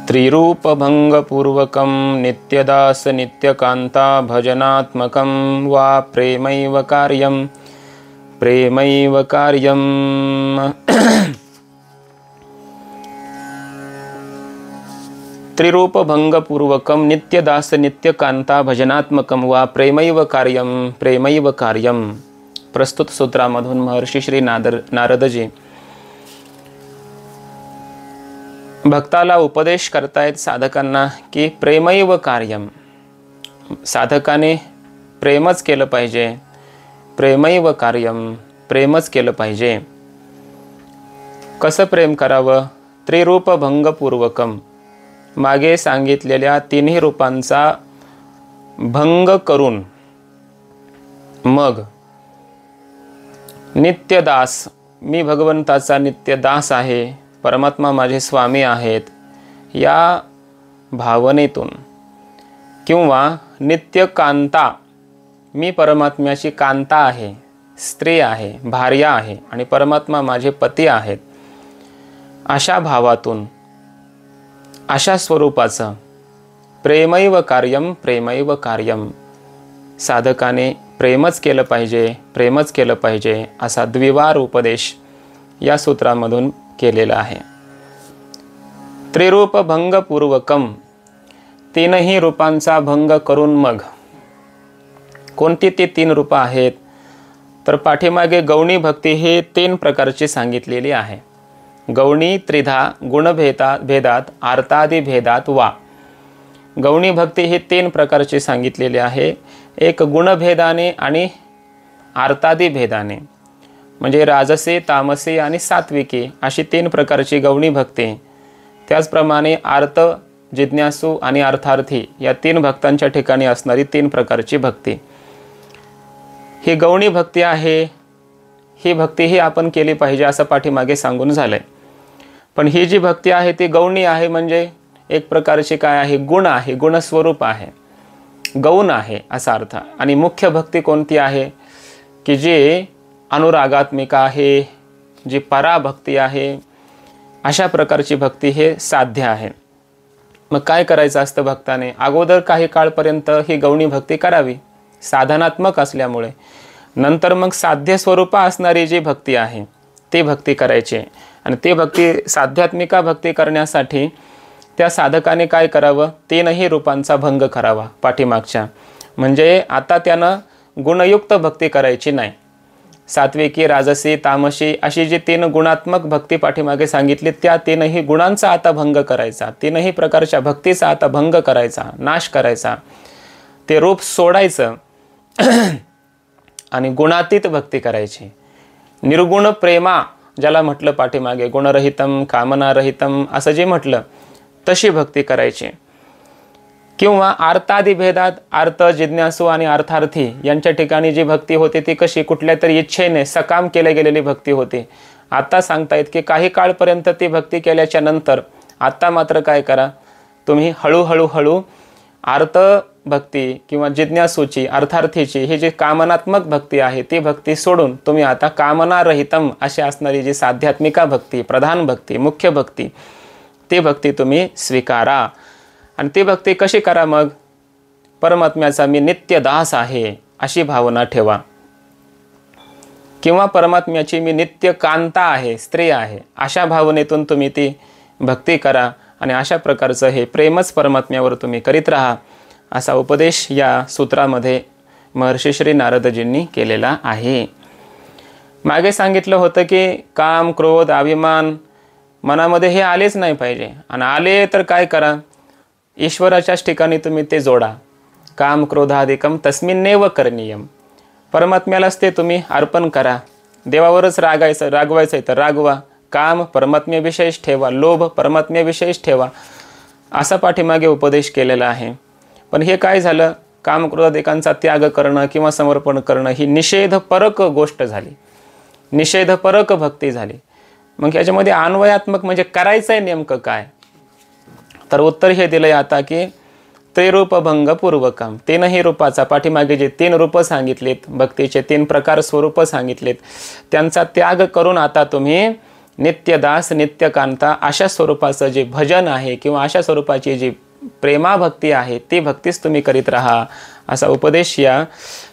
त्रिरूपभंगपूर्वकं नित्यदास नित्यकांता भजनात्मकं वा प्रेमैव कार्यं प्रेमैव कार्यं। त्रिरूपभंगपूर्वकं नित्यदास नित्यकांता भजनात्मकं वा प्रेमैव कार्यं प्रेमैव कार्यं। प्रस्तुत सूत्रामधून महर्षी श्री नारदजी भक्ताला उपदेश करतायत साधकांना की प्रेमैव कार्यम, साधकाने प्रेमच केलं पाहिजे, प्रेमैव कार्यम, प्रेमच केलं पाहिजे। कसं प्रेम करावं? त्रिरूपभंगपूर्वकम, मागे सांगितलेल्या तिन्ही रूपांचा भंग करून मग नित्यदास, मी भगवंताचा नित्यदास आहे, परमात्मा माझे स्वामी आहेत या भावनेतून, किंवा नित्यकांता, मी परमात्म्याची कांता आहे, स्त्री आहे, भार्या आहे आणि परमात्मा माझे पती आहेत, अशा भावातून, अशा स्वरूपाचं प्रेमैव कार्यम प्रेमैव कार्यम, साधकाने प्रेमच केलं पाहिजे, प्रेमच केलं पाहिजे असा द्विवार उपदेश या सूत्रामधून केलेला आहे। त्रिरूपभंगपूर्वकम, तीनही रूपांचा भंग करून मग, कोणती ती तीन रूप आहेत? तर पाठीमागे गौणी भक्ती हे तीन प्रकारची सांगितलेली आहे। गौणी त्रिधा गुणभेदात आर्तादी भेदात वा, गौणी भक्ती ही तीन प्रकारची सांगितलेली आहे। एक गुणभेदाने आणि आर्तादी भेदाने, म्हणजे राजसी, तामसी आणि सात्विकी अशी तीन प्रकारची गौणी भक्ती। त्याचप्रमाणे आर्त, जिज्ञासू आणि अर्थार्थी या तीन भक्तांच्या ठिकाणी असणारी तीन प्रकारची भक्ती, ही गौणी भक्ती आहे। ही भक्ती ही आपण केली पाहिजे असं पाठीमागे सांगून झालंय। पण ही जी भक्ती आहे ती गौणी आहे, म्हणजे एक प्रकारची काय आहे? गुण आहे, गुणस्वरूप आहे, गौण आहे असा अर्थ। आणि मुख्य भक्ती कोणती आहे? की जी अनुरागात्मिका आहे, जी पराभक्ती आहे, अशा प्रकारची भक्ती हे साध्य आहे। मग काय करायचं असतं भक्ताने? अगोदर काही काळपर्यंत ही गौणी भक्ती करावी, साधनात्मक असल्यामुळे। नंतर मग साध्य स्वरूपा असणारी जी भक्ती आहे ती भक्ती करायची। आणि ती भक्ती, साध्यात्मिका भक्ती करण्यासाठी त्या साधकाने काय करावं? तीनही रूपांचा भंग करावा पाठीमागच्या। म्हणजे आता त्यानं गुणयुक्त भक्ती करायची नाही। सात्विकी, राजसी, तामसी अशी जी तीन गुणात्मक भक्ती पाठीमागे सांगितली, त्या तीनही गुणांचा आता भंग करायचा, तीनही प्रकारच्या भक्तीचा आता भंग करायचा, नाश करायचा, ते रूप सोडायचं आणि गुणातीत भक्ती करायची। निर्गुण प्रेमा ज्याला म्हटलं पाठीमागे, गुणरहितम कामनारहितम असं जे म्हटलं, तशी भक्ती करायची। किंवा आर्तादी भेदात, अर्थ, जिज्ञासू आणि अर्थार्थी यांच्या ठिकाणी जी भक्ती होती ती कशी? कुठल्या तरी इच्छेने सकाम केल्या गेलेली भक्ती होती। आता सांगतायत की काही काळपर्यंत ती भक्ती केल्याच्या नंतर आता मात्र काय करा? तुम्ही हळूहळू अर्थ भक्ती किंवा जिज्ञासूची, अर्थार्थीची ही जी कामनात्मक भक्ती आहे ती भक्ती सोडून तुम्ही आता कामनारहितम अशी असणारी जी साध्यात्मिका भक्ती, प्रधान भक्ती, मुख्य भक्ती, ती भक्ती तुम्ही स्वीकारा। आणि ती भक्ती कशी करा? मग परमात्म्याचा मी नित्य दास आहे अशी भावना ठेवा, किंवा परमात्म्याची मी नित्य कांता आहे, स्त्री आहे, अशा भावनेतून तुम्ही ती भक्ती करा। आणि अशा प्रकारचं हे प्रेमच परमात्म्यावर तुम्ही करीत राहा असा उपदेश या सूत्रामध्ये महर्षी श्री नारदजींनी केलेला आहे। मागे सांगितलं होतं की काम, क्रोध, अभिमान मनामध्ये हे आलेच नाही पाहिजे। आणि आले तर काय करा? ईश्वराच्याच ठिकाणी तुम्ही ते जोडा। काम क्रोधाधिकम तस्मिन्नेव करणीयम, परमात्म्यालाच ते तुम्ही अर्पण करा। देवावरच रागवायचं आहे तर रागवा, काम परमात्म्याविषयीच ठेवा, लोभ परमात्म्याविषयीच ठेवा, असा पाठीमागे उपदेश केलेला आहे। पण हे काय झालं? काम क्रोधाधिकांचा त्याग करणं किंवा समर्पण करणं ही निषेधपरक गोष्ट झाली, निषेधपरक भक्ती झाली। मग याच्यामध्ये अन्वयात्मक म्हणजे करायचं आहे नेमकं काय? तर उत्तर हे दिलंय आता की त्रिरूपभंगपूर्वकम, तीनही रूपाचा, पाठीमागे जे तीन रूप सांगितलीत, भक्तीचे तीन प्रकार स्वरूप सांगितलेत, त्यांचा त्याग करून आता तुम्ही नित्यदास नित्यकांता अशा स्वरूपाचं जे भजन आहे किंवा अशा स्वरूपाची जी प्रेमाभक्ती आहे ती भक्तीच तुम्ही करीत राहा, असा उपदेश या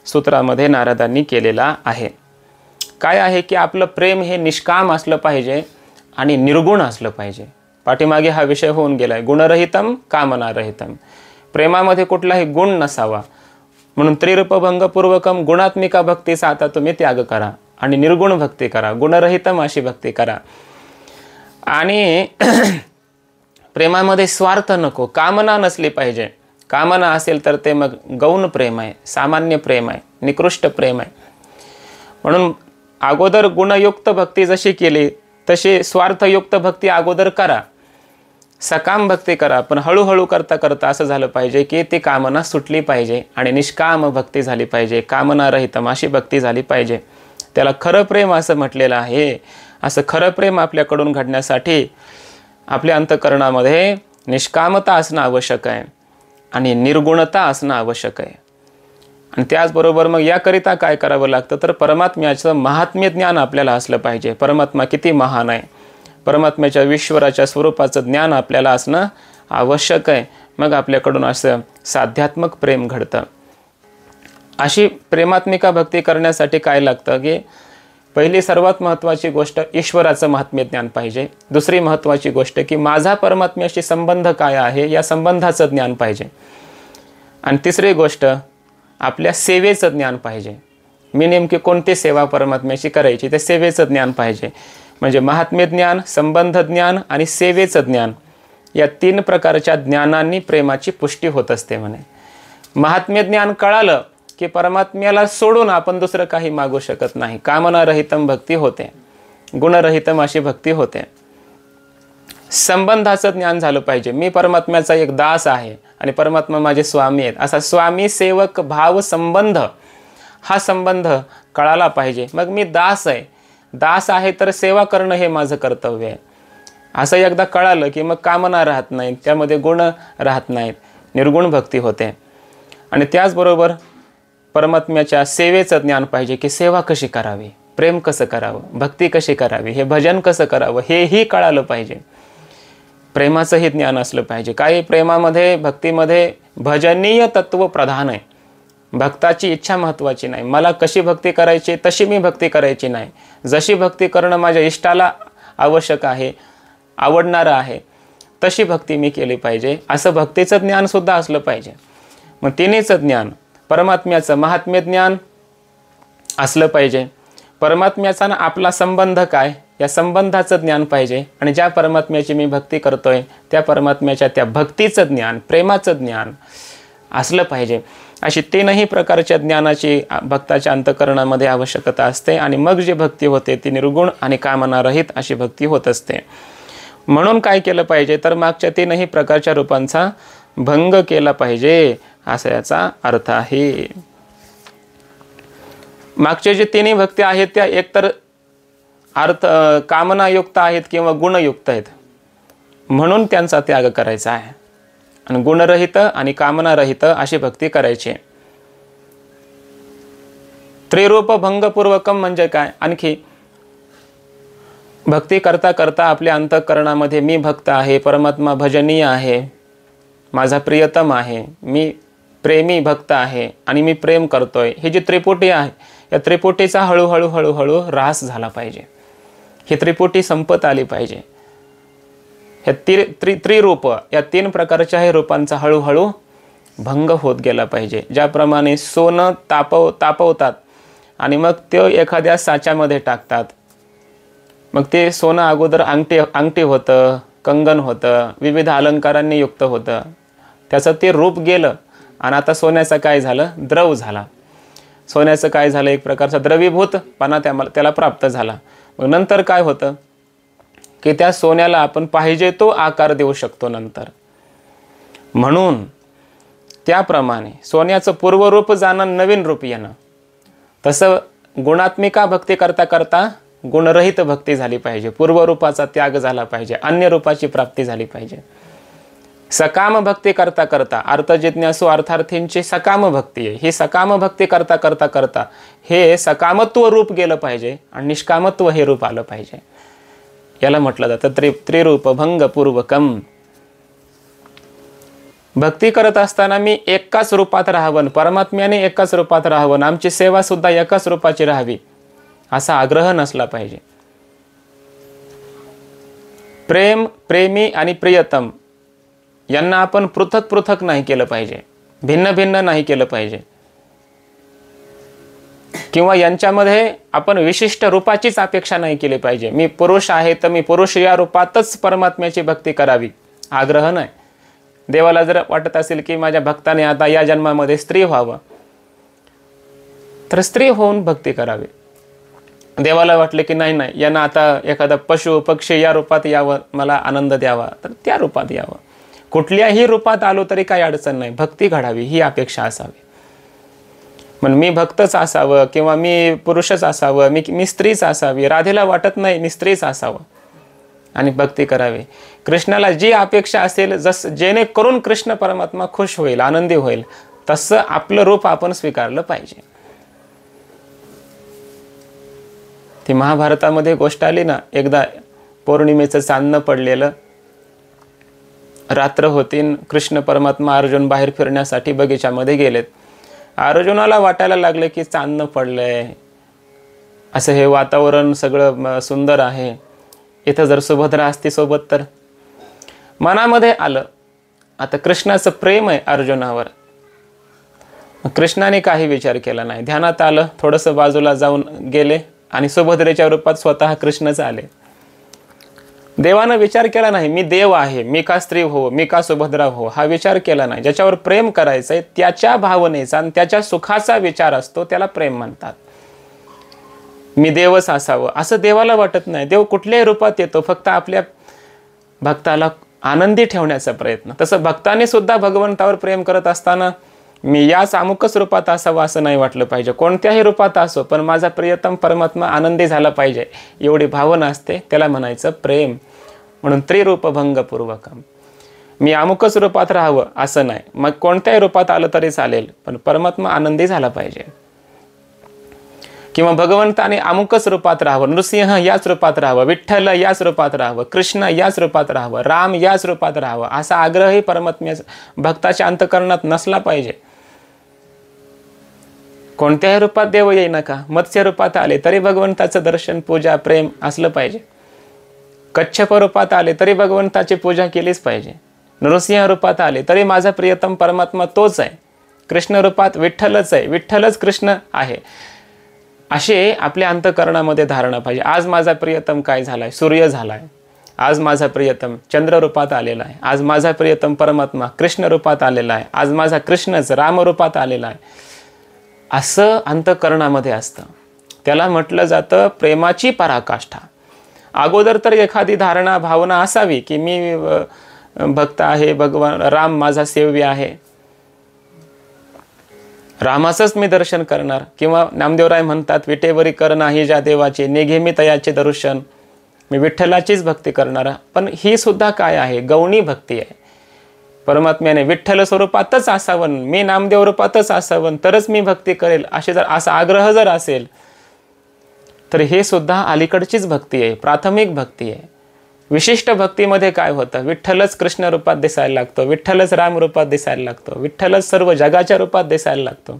सूत्रामध्ये नारदांनी केलेला आहे. काय आहे की आपलं प्रेम हे निष्काम असलं पाहिजे आणि निर्गुण असलं पाहिजे. पाठीमागे हा विषय होऊन गेला आहे, गुणरहितम कामनारहितम. प्रेमामध्ये कुठलाही गुण नसावा, म्हणून त्रिरूपभंगपूर्वकम गुणात्मिका भक्तीचा आता तुम्ही त्याग करा आणि निर्गुण भक्ती करा, गुणरहितम अशी भक्ती करा. आणि प्रेमामध्ये स्वार्थ नको, कामना नसली पाहिजे. कामना असेल तर ते मग गौण प्रेम आहे, सामान्य प्रेम आहे, निकृष्ट प्रेम आहे. म्हणून अगोदर गुणयुक्त भक्ती जशी केली तशी स्वार्थयुक्त भक्ती अगोदर करा, सकाम भक्ती करा. पण हळूहळू करता करता असं झालं पाहिजे की ती कामना सुटली पाहिजे आणि निष्काम भक्ती झाली पाहिजे, कामनारहितम अशी भक्ती झाली पाहिजे. त्याला खरं प्रेम असं म्हटलेलं आहे. असं खरं प्रेम आपल्याकडून घडण्यासाठी आपल्या अंतःकरणामध्ये निष्कामता असणं आवश्यक आहे आणि निर्गुणता असणं आवश्यक आहे. आणि त्याचबरोबर मग याकरिता काय करावं लागतं तर परमात्म्याचं महात्म्य ज्ञान आपल्याला असलं पाहिजे. परमात्मा किती महान आहे, परमात्म्याच्या ईश्वराच्या स्वरूपाचं ज्ञान आपल्याला असणं आवश्यक आहे. मग आपल्याकडून असं साध्यात्मक प्रेम घडतं. अशी प्रेमात्मिका भक्ती करण्यासाठी काय लागतं की पहिली सर्वात महत्त्वाची गोष्ट ईश्वराचं महात्म्य ज्ञान पाहिजे. दुसरी महत्त्वाची गोष्ट की माझा परमात्म्याशी संबंध काय आहे या संबंधाचं ज्ञान पाहिजे. आणि तिसरी गोष्ट आपल्या सेवेचं ज्ञान पाहिजे. मी नेमकी कोणती सेवा परमात्म्याशी करायची ते सेवेचं ज्ञान पाहिजे. म्हणजे महात्म्य ज्ञान, संबंध ज्ञान आणि सेवेचं ज्ञान या 3 प्रकारच्या ज्ञानांनी प्रेमाची पुष्टी होत असते म्हणे. महात्म्य ज्ञान कळालं की परमात्म्याला सोडून आपण दुसरं काही मागू शकत नाही. कामनारहितम भक्ती होते, गुणरहितम अशी भक्ती होते. संबंधाचं ज्ञान झालं पाहिजे. मी परमात्म्याचा एक दास आहे आणि परमात्मा माझे स्वामी आहेत, असा स्वामी सेवक भाव संबंध हा संबंध कळाला पाहिजे. मग मी दास आहे तर सेवा करणं हे माझं कर्तव्य आहे असं एकदा कळालं की मग कामना राहत नाहीत, त्यामध्ये गुण राहत नाहीत, निर्गुण भक्ती होते. आणि त्याचबरोबर परमात्म्याच्या सेवेचं ज्ञान पाहिजे की सेवा कशी करावी, प्रेम कसं करावं, भक्ती कशी करावी, हे भजन कसं करावं हेही कळालं पाहिजे. प्रेमाचंही ज्ञान असलं पाहिजे. काही प्रेमामध्ये भक्तीमध्ये भजनीय तत्व प्रधान आहे. भक्ताची इच्छा महत्त्वाची नाही. मला कशी भक्ती करायची तशी मी भक्ती करायची नाही. जशी भक्ती करणं माझ्या इष्टाला आवश्यक आहे, आवडणारं आहे तशी भक्ती मी केली पाहिजे. असं भक्तीचं ज्ञानसुद्धा असलं पाहिजे. मग तिन्हीचं ज्ञान, परमात्म्याचं महात्म्य ज्ञान असलं पाहिजे, परमात्म्याचा ना आपला संबंध काय या संबंधाचं ज्ञान पाहिजे, आणि ज्या परमात्म्याची मी भक्ती करतोय त्या परमात्म्याच्या त्या भक्तीचं ज्ञान, प्रेमाचं ज्ञान असलं पाहिजे. अशी 3ही प्रकारच्या ज्ञानाची भक्ताच्या अंतःकरणामध्ये आवश्यकता असते. आणि मग जी भक्ती होते ती निर्गुण आणि कामनारहित अशी भक्ती होत असते. म्हणून काय केलं पाहिजे तर मागच्या 3ही प्रकारच्या रूपांचा भंग केला पाहिजे असा याचा अर्थ आहे. मागचे जे 3ही भक्ती आहेत त्या एकतर अर्थ कामनायुक्त आहेत किंवा गुणयुक्त आहेत, म्हणून त्यांचा त्याग करायचा आहे. आणि गुणरहित आणि कामनारहित अशी भक्ती करायची. त्रिरूप भंगपूर्वकम म्हणजे काय, आणखी भक्ती करता करता आपल्या अंतःकरणामध्ये मी भक्त आहे, परमात्मा भजनीय आहे, माझा प्रियतम आहे, मी प्रेमी भक्त आहे आणि मी प्रेम करतोय, ही जी त्रिपुटी आहे या त्रिपुटीचा हळूहळू ऱ्हास झाला पाहिजे. ही त्रिपुटी संपत आली पाहिजे. ह्या त्रिरूप या 3 प्रकारच्या हे रूपांचा हळूहळू भंग होत गेला पाहिजे. ज्याप्रमाणे सोनं तापवतात आणि मग ते एखाद्या साच्यामध्ये टाकतात. मग ते सोनं अगोदर अंगठी होतं, कंगन होतं, विविध अलंकारांनी युक्त होतं, त्याचं ते रूप गेलं आणि आता सोन्याचं काय झालं, द्रव झाला. सोन्याचं काय झालं, एक प्रकारचा द्रवीभूतपणा त्याला प्राप्त झाला. मग नंतर काय होतं की त्या सोन्याला आपण पाहिजे तो आकार देऊ शकतो नंतर. म्हणून त्याप्रमाणे सोन्याचं पूर्वरूप जाणं, नवीन रूप येणं, तसं गुणात्मिका भक्ती करता करता गुणरहित भक्ती झाली पाहिजे. पूर्वरूपाचा त्याग झाला पाहिजे, अन्य रूपाची प्राप्ती झाली पाहिजे. सकाम भक्ती करता करता अर्थजिज्ञासू अर्थार्थींची सकाम भक्ती आहे. ही सकाम भक्ती करता करता करता हे सकामत्व रूप गेलं पाहिजे आणि निष्कामत्व हे रूप आलं पाहिजे. याला म्हटलं जातं त्रिरूप भंगपूर्वकम. भक्ती करत असताना मी एकाच रूपात राहावं, परमात्म्याने एकाच रूपात राहावं, आमची सेवा सुद्धा एकाच रूपाची राहावी असा आग्रह नसला पाहिजे. प्रेम, प्रेमी आणि प्रियतम यांना आपण पृथक पृथक नाही केलं पाहिजे, भिन्न भिन्न नाही केलं पाहिजे, किंवा यांच्यामध्ये आपण विशिष्ट रूपाचीच अपेक्षा नाही केली पाहिजे. मी पुरुष आहे तर मी पुरुष या रूपातच परमात्म्याची भक्ती करावी, आग्रह नाही. देवाला जर वाटत असेल की माझ्या भक्ताने आता या जन्मामध्ये स्त्री व्हावं, तर स्त्री होऊन भक्ती करावी. देवाला वाटले की नाही नाही यांना आता एखादा पशु पक्षी या रूपात यावं, मला आनंद द्यावा, तर त्या रूपात यावं. कुठल्याही रूपात आलो तरी काही अडचण नाही, भक्ती घडावी ही अपेक्षा असावी. पण मी भक्तच असावं किंवा मी पुरुषच असावं, मी स्त्रीच असावी, राधेला वाटत नाही मी स्त्रीच असावं आणि भक्ती करावी. कृष्णाला जी अपेक्षा असेल, जेणेकरून कृष्ण परमात्मा खुश होईल, आनंदी होईल, तसं आपलं रूप आपण स्वीकारलं पाहिजे. ती महाभारतामध्ये गोष्ट आली ना, एकदा पौर्णिमेचं चांदणं पडलेलं, रात्र होती, कृष्ण परमात्मा अर्जुन बाहेर फिरण्यासाठी बगीच्यामध्ये गेलेत. अर्जुनाला वाटायला लागले की चांदणं पडलंय, असं हे वातावरण सगळं सुंदर आहे, इथं जर सुभद्रा असती सोबत तर. मनामध्ये आलं आता कृष्णाचं प्रेम आहे अर्जुनावर. कृष्णाने काही विचार केला नाही, ध्यानात आलं, थोडंसं बाजूला जाऊन गेले आणि सुभद्रेच्या रूपात स्वतः कृष्णच आले. देवानं विचार केला नाही मी देव आहे, मी का स्त्री हो, मी का सुभद्रा हो, हा विचार केला नाही. ज्याच्यावर प्रेम करायचंय त्याच्या भावनेचा आणि त्याच्या सुखाचा विचार असतो, त्याला प्रेम म्हणतात. मी देवच असावं असं देवाला वाटत नाही. देव कुठल्याही रूपात येतो, फक्त आपल्या भक्ताला आनंदी ठेवण्याचा प्रयत्न. तसं भक्ताने सुद्धा भगवंतावर प्रेम करत असताना मी याच अमुकच रूपात असावं असं नाही वाटलं पाहिजे. कोणत्याही रूपात असो, पण माझा प्रियतम परमात्मा आनंदी झाला पाहिजे एवढी भावना असते, त्याला म्हणायचं प्रेम. म्हणून त्रिरूप भंगपूर्वकम. मी अमुकच रूपात राहावं असं नाही, मग कोणत्याही रूपात आलं तरी चालेल, पण परमात्मा आनंदी झाला पाहिजे. किंवा भगवंताने अमुकच रूपात राहावं, नृसिंह याच रूपात राहावं, विठ्ठल याच रूपात राहावं, कृष्ण याच रूपात राहावं, राम याच रूपात राहावं असा आग्रहही परमात्म्या भक्ताच्या अंतःकरणात नसला पाहिजे. कोणत्याही रूपात देव येई नका, मत्स्य रूपात आले तरी भगवंताचं दर्शन, पूजा, प्रेम असलं पाहिजे. कच्छप रूपात आले तरी भगवंताची पूजा केलीच पाहिजे. नृसिंह रूपात आले तरी माझा प्रियतम परमात्मा तोच आहे. कृष्ण रूपात विठ्ठलच आहे, विठ्ठलच कृष्ण आहे, असे आपल्या अंतःकरणामध्ये धारणा पाहिजे. आज माझा प्रियतम काय झालाय, सूर्य झालाय. आज माझा प्रियतम चंद्र रूपात आलेला आहे. आज माझा प्रियतम परमात्मा कृष्ण रूपात आलेला आहे. आज माझा कृष्णच राम रूपात आलेला आहे. असं अंतःकरणामध्ये असतं, त्याला म्हटलं जातं प्रेमाची पराकाष्ठा. अगोदर तर एखादी धारणा भावना असावी की मी भक्त आहे, भगवान राम माझा सेव्य आहे, रामाचंच मी दर्शन करणार. किंवा नामदेवराय म्हणतात विटेवरी कर नाही ज्या देवाचे, निघे मी तयाचे दर्शन, मी विठ्ठलाचीच भक्ती करणार. पण ही सुद्धा काय आहे, गौणी भक्ती आहे. परमात्म्याने विठ्ठल स्वरूपातच असावं, मी नामदेव रूपातच असावं तरच मी भक्ती करेल, असा आग्रह जर असेल तर हे सुद्धा अलीकडचीच भक्ती आहे, प्राथमिक भक्ती आहे. विशिष्ट भक्तीमध्ये काय होतं, विठ्ठलच कृष्ण रूपात दिसायला लागतो, विठ्ठलच राम रूपात दिसायला लागतो, विठ्ठलच सर्व जगाच्या रूपात दिसायला लागतो.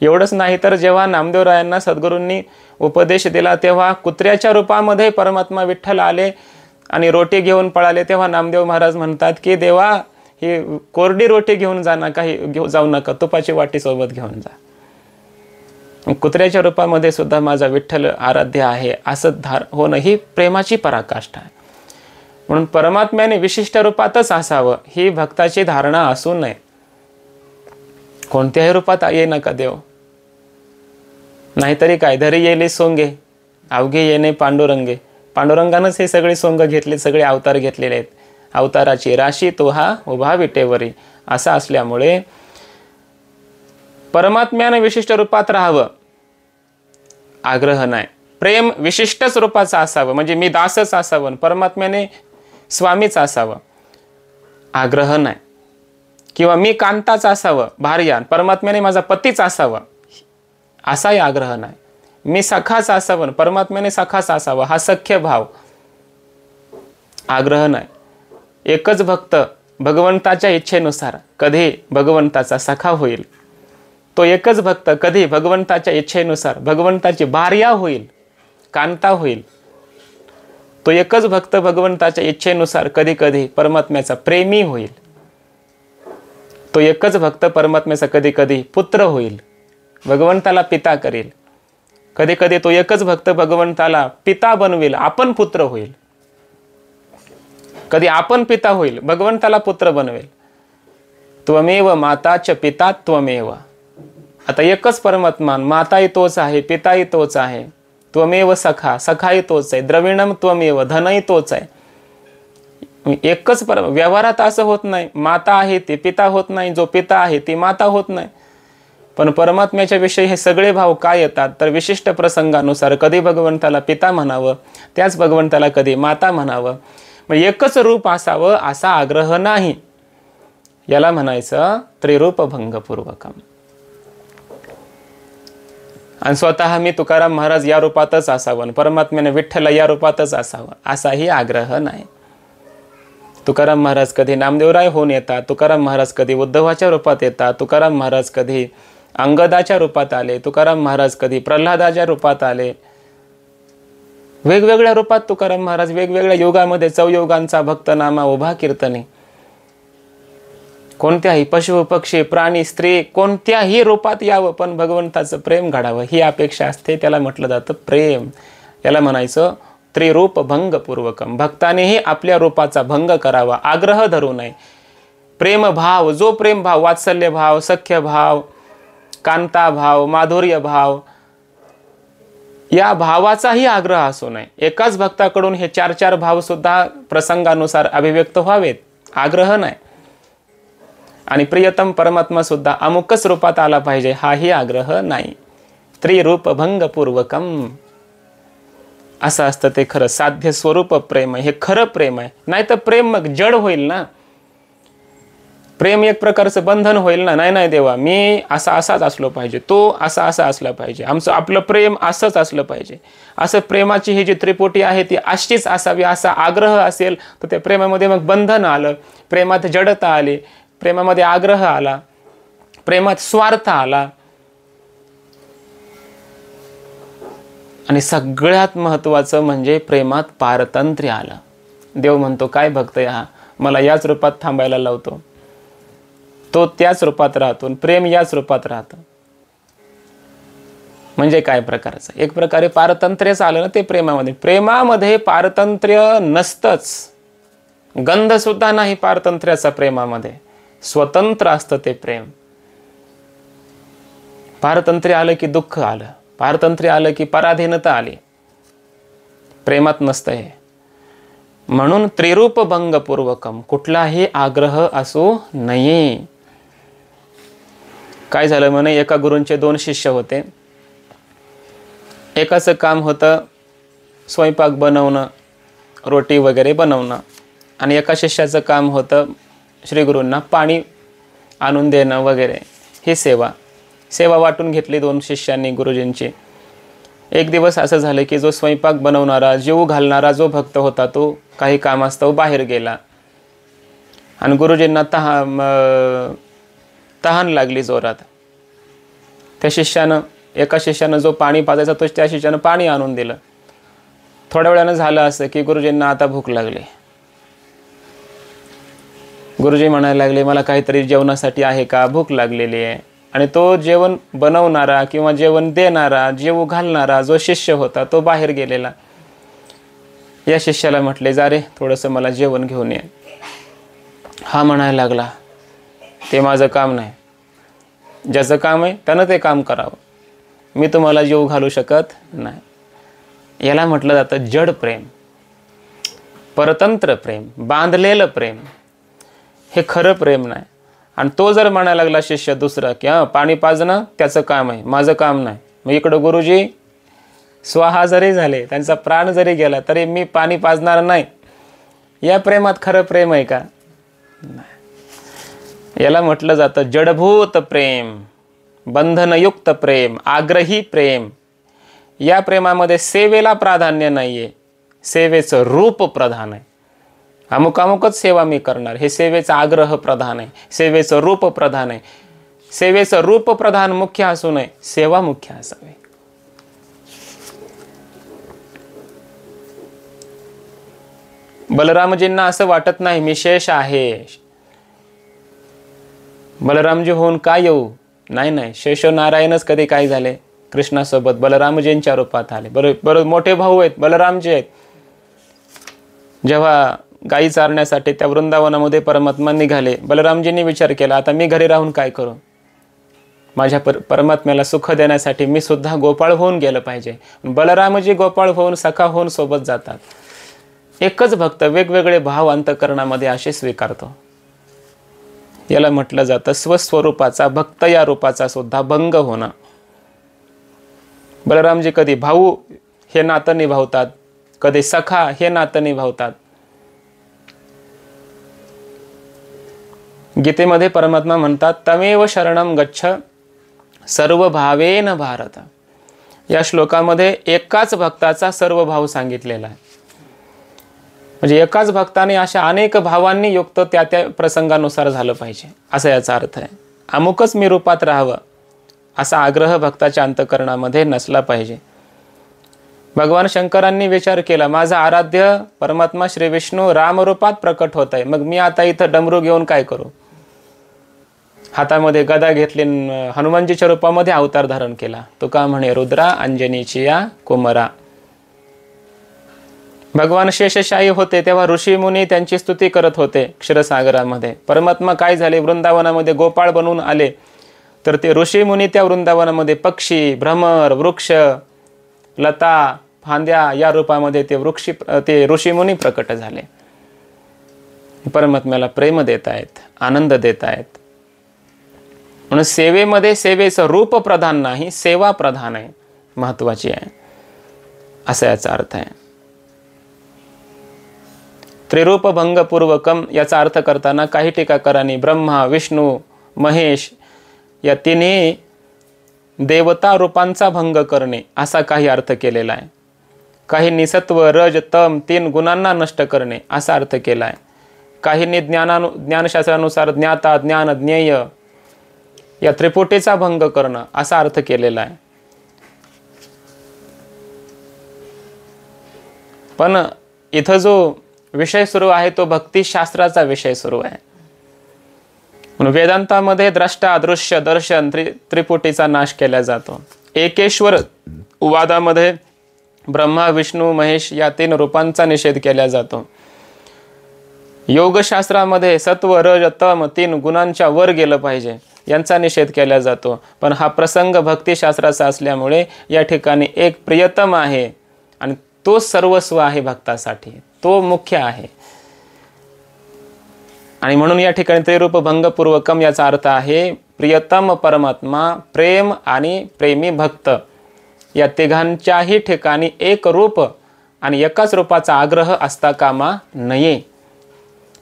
एवढंच नाही तर जेव्हा नामदेवरायांना सद्गुरूंनी उपदेश दिला तेव्हा कुत्र्याच्या रूपामध्ये परमात्मा विठ्ठल आले आणि रोटी घेऊन पळाले, तेव्हा नामदेव महाराज म्हणतात की देवा ही कोरडी रोटी घेऊन जाऊ नका, तुपाची वाटी सोबत घेऊन जा. कुत्र्याच्या रूपामध्ये सुद्धा माझा विठ्ठल आराध्य आहे असं होणं ही प्रेमाची पराकाष्ठा आहे. म्हणून परमात्म्याने विशिष्ट रूपातच असावं ही भक्ताची धारणा असू नये. कोणत्याही रूपात ये नका देव, नाहीतरी काय धरी येले सोंगे अवघे येणे पांडुरंगे. पांडुरंगानंच हे सगळे सोंग घेतले, सगळे अवतार घेतलेले आहेत. अवताराची राशी तो हा उभा विटेवरी. असं असल्यामुळे परमात्म्याने विशिष्ट रूपात राहावं आग्रह नाही. प्रेम विशिष्टच रूपाचं असावं, म्हणजे मी दासच असावं, परमात्म्याने स्वामीच असावं आग्रह नाही. किंवा मी कांताच असावं भार्या, परमात्म्याने माझा पतीच असावं असाही आग्रह नाही. मी सखाच असावं, परमात्म्याने सखाच असावं, हा सख्य भाव आग्रह नाही. एकच भक्त भगवंताच्या इच्छेनुसार कधी भगवंताचा सखा होईल, तो एकच भक्त कधी भगवंताच्या इच्छेनुसार भगवंताची भार्या होईल, कांता होईल. तो एकच भक्त भगवंताच्या इच्छेनुसार कधी कधी परमात्म्याचा प्रेमी होईल. तो एकच भक्त परमात्म्याचा कधी कधी पुत्र होईल, भगवंताला पिता करेल. कधी कधी तो एकच भक्त भगवंताला पिता बनवेल, आपण पुत्र होईल. कधी आपण पिता होईल, भगवंताला पुत्र बनवेल. त्वमेव माता च पिता त्वमेव. आता एकच परमात्मा, माताही तोच आहे, पिताही तोच आहे. त्वमेव सखा, सखाही तोच आहे. द्रविणम त्वमेव, धनही तोच आहे. एकच व्यवहारात असं होत नाही, माता आहे ती पिता होत नाही, जो पिता आहे ती माता होत नाही. पण परमात्म्याच्या विषयी हे सगळे भाव काय येतात तर विशिष्ट प्रसंगानुसार कधी भगवंताला पिता म्हणावं, त्याच भगवंताला कधी माता म्हणावं. मग एकच रूप असावं असा आग्रह नाही. याला म्हणायचं त्रिरूपभंगपूर्वकम. आणि स्वतः मी तुकाराम महाराज या रूपातच असावं, परमात्म्याने विठ्ठल या रूपातच असावं असाही आग्रह नाही. तुकाराम महाराज कधी नामदेवराय होऊन येतात, तुकाराम महाराज कधी उद्धवाच्या रूपात येतात, तुकाराम महाराज कधी अंगदाच्या रूपात आले, तुकाराम महाराज कधी प्रल्हादाच्या रूपात आले. वेगवेगळ्या रूपात तुकाराम महाराज वेगवेगळ्या युगामध्ये चौयुगांचा भक्तनामा उभा कीर्तने. कोणत्याही पशु पक्षी प्राणी स्त्री कोणत्याही रूपात यावं, पण भगवंताचं प्रेम घडावं ही अपेक्षा असते. त्याला म्हटलं जातं प्रेम. याला म्हणायचं त्रिरूप भंग पूर्वकम. भक्तानेही आपल्या रूपाचा भंग करावा, आग्रह धरू नये. प्रेम भाव, जो प्रेम भाव, वात्सल्य भाव, सख्य भाव, कांता भाव, माधुर्य भाव, या भावाचाही आग्रह असू नये. एकाच भक्ताकडून हे 4-4 भाव सुद्धा प्रसंगानुसार अभिव्यक्त व्हावेत, आग्रह नाही. आणि प्रियतम परमात्मा सुद्धा अमुकच रूपात आला पाहिजे हाही आग्रह नाही. त्रिरूप भंग पूर्वकम असं असतं ते खरं साध्य स्वरूप प्रेम आहे. हे खरं प्रेम आहे. नाही तर प्रेम मग जड होईल ना. प्रेम एक प्रकारचं बंधन होईल ना. नाही देवा, मी असाच असलो पाहिजे, तो असा असला पाहिजे, आपलं प्रेम असंच असलं पाहिजे. असं प्रेमाची ही जी त्रिपुटी आहे ती अशीच असावी असा आग्रह असेल तर त्या प्रेमामध्ये मग बंधन आलं, प्रेमात जडता आली, प्रेमामध्ये आग्रह आला, प्रेमात स्वार्थ आला. आणि सगळ्यात महत्त्वाचं म्हणजे प्रेमात पारतंत्र्य आलं. देव म्हणतो काय भक्त हा मला याच रूपात थांबायला लावतो, तो त्याच रूपात राहतो, प्रेम याच रूपात राहतं. म्हणजे काय प्रकारचं एक प्रकारे पारतंत्र्यच आलं ना ते प्रेमामध्ये. प्रेमामध्ये पारतंत्र्य नसतंच, गंध सुद्धा नाही पारतंत्र्याचा प्रेमामध्ये. स्वतंत्र असतं ते प्रेम. पारतंत्र्य आलं की दुःख आलं, पारतंत्र्य आलं की पराधीनता आली. प्रेमात नसतं हे. म्हणून त्रिरूप भंग पूर्वकम, कुठलाही आग्रह असू नये. काय झालं म्हणे, एका गुरूंचे 2 शिष्य होते. एकाचं काम होतं स्वयंपाक बनवणं, रोटी वगैरे बनवणं, आणि एका शिष्याचं काम होतं श्रीगुरूंना पाणी आणून देणं वगैरे, ही सेवा वाटून घेतली 2 शिष्यांनी गुरुजींची. एक दिवस असं झालं की जो स्वयंपाक बनवणारा, जीव घालणारा जो भक्त होता तो काही कामास्तव बाहेर गेला आणि गुरुजींना तहान लागली जोरात. त्या एका शिष्यानं जो पाणी पाजायचा तो त्या शिष्यानं पाणी आणून दिलं. थोड्या वेळानं झालं असं की गुरुजींना आता भूक लागली. गुरुजी म्हणायला लागले मला काहीतरी जेवणासाठी आहे का, भूक लागलेली आहे. आणि तो जेवण बनवणारा किंवा जेवण देणारा, जेवू घालणारा जो शिष्य होता तो बाहेर गेलेला. या शिष्याला म्हटले जा रे थोडंसं मला जेवण घेऊन ये. हा म्हणायला लागला ते माझं काम नाही, ज्याचं काम आहे त्यानं ते काम करावं, मी तुम्हाला जेवू घालू शकत नाही. याला म्हटलं जातं जड प्रेम, परतंत्र प्रेम, बांधलेलं प्रेम. हे खरं प्रेम नाही. आणि तो जर म्हणायला लागला शिष्य दुसरा की पाणी पाजणं त्याचं काम आहे, माझं काम नाही, मग इकडं गुरुजी स्वाहा जरी झाले, त्यांचा प्राण जरी गेला तरी मी पाणी पाजणार नाही, या प्रेमात खरं प्रेम आहे का? नाही. याला म्हटलं जातं जडभूत प्रेम, बंधनयुक्त प्रेम, आग्रही प्रेम. या प्रेमामध्ये सेवेला प्राधान्य नाहीये, सेवेचं रूप प्रधान आहे. अमुकच सेवा मी करणार, हे सेवेचा आग्रह प्रधान आहे, सेवेचं रूप प्रधान आहे. सेवेचं रूप प्रधान मुख्य असू नये, सेवा मुख्य असावी. बलरामजींना असं वाटत नाही मी शेष आहे, बलरामजी होऊन काय येऊ. नाही, शेष नारायणच कधी काय झाले, कृष्णासोबत बलरामजींच्या रूपात आले. बरोबर मोठे भाऊ आहेत, बलरामजी आहेत. जेव्हा गायी चारण्यासाठी त्या वृंदावनामध्ये परमात्मा निघाले, बलरामजींनी विचार केला आता मी घरी राहून काय करू, माझ्या परमात्म्याला सुख देण्यासाठी मी सुद्धा गोपाळ होऊन गेलं पाहिजे. बलरामजी गोपाळ होऊन सखा होऊन सोबत जातात. एकच भक्त वेगवेगळे भाव अंतःकरणामध्ये असे स्वीकारतो. याला म्हटलं जातं स्वस्वरूपाचा भक्त या रूपाचा सुद्धा भंग होणं. बलरामजी कधी भाऊ हे नातं निभावतात, कधी सखा हे नातं निभावतात. गीतेमध्ये परमात्मा म्हणतात तमेव शरणम गच्छ सर्व भावेन भारत. या श्लोकामध्ये एकाच भक्ताचा सर्व भाव सांगितलेला आहे. म्हणजे एकाच भक्ताने अशा अनेक भावांनी युक्त त्या त्या प्रसंगानुसार झालं पाहिजे असा याचा अर्थ आहे. अमुकच मी रूपात राहावं असा आग्रह भक्ताच्या अंतःकरणामध्ये नसला पाहिजे. भगवान शंकरांनी विचार केला माझा आराध्य परमात्मा श्री विष्णू रामरूपात प्रकट होत आहे, मग मी आता इथं डमरू घेऊन काय करू. हातामध्ये गदा घेतली, हनुमानजीच्या रूपामध्ये अवतार धारण केला. तुका म्हणे रुद्रा अंजनीची या कुमरा. भगवान शेषशाही होते तेव्हा ऋषी मुनी त्यांची स्तुती करत होते क्षीरसागरामध्ये. परमात्मा काय झाले वृंदावनामध्ये गोपाळ बनवून आले, तर ते ऋषी मुनी त्या वृंदावनामध्ये पक्षी, भ्रमर, वृक्ष, लता, फांद्या या रूपामध्ये ते ऋषी मुनी प्रकट झाले. परमात्म्याला प्रेम देत आहेत, आनंद देत आहेत. म्हणून सेवेमध्ये सेवेचं रूप प्रधान नाही, सेवा प्रधान आहे, महत्वाची आहे असा याचा अर्थ आहे. त्रिरूप भंगपूर्वकम याचा अर्थ करताना काही टीकाकारांनी ब्रह्मा, विष्णू, महेश या तिन्ही देवता रूपांचा भंग करणे असा काही अर्थ केलेला आहे. काही निसत्व, रज, तम 3 गुणांना नष्ट करणे असा अर्थ केला आहे. काहींनी ज्ञानशास्त्रानुसार ज्ञाता, ज्ञान, ज्ञेय या त्रिपुटीचा भंग करणं असा अर्थ केलेला आहे. पण इथं जो विषय सुरू आहे तो भक्तिशास्त्राचा विषय सुरू आहे. म्हणून वेदांतामध्ये द्रष्टा, दृश्य, दर्शन त्रिपुटीचा नाश केला जातो. एकेश्वर वादामध्ये ब्रह्मा, विष्णू, महेश या 3 रूपांचा निषेध केला जातो. योगशास्त्रामध्ये सत्व, रज, तम 3 गुणांच्या वर गेलं पाहिजे यांचा निषेध केला जातो. पण हा प्रसंग भक्तिशास्त्राचा असल्यामुळे या ठिकाणी एक प्रियतम आहे आणि तो सर्वस्व आहे भक्तासाठी, तो मुख्य आहे. आणि म्हणून या ठिकाणी त्रिरूप भंगपूर्वकम याचा अर्थ आहे प्रियतम परमात्मा, प्रेम आणि प्रेमी भक्त या तिघांच्याही ठिकाणी एक रूप आणि एकाच रूपाचा आग्रह असता कामा नये.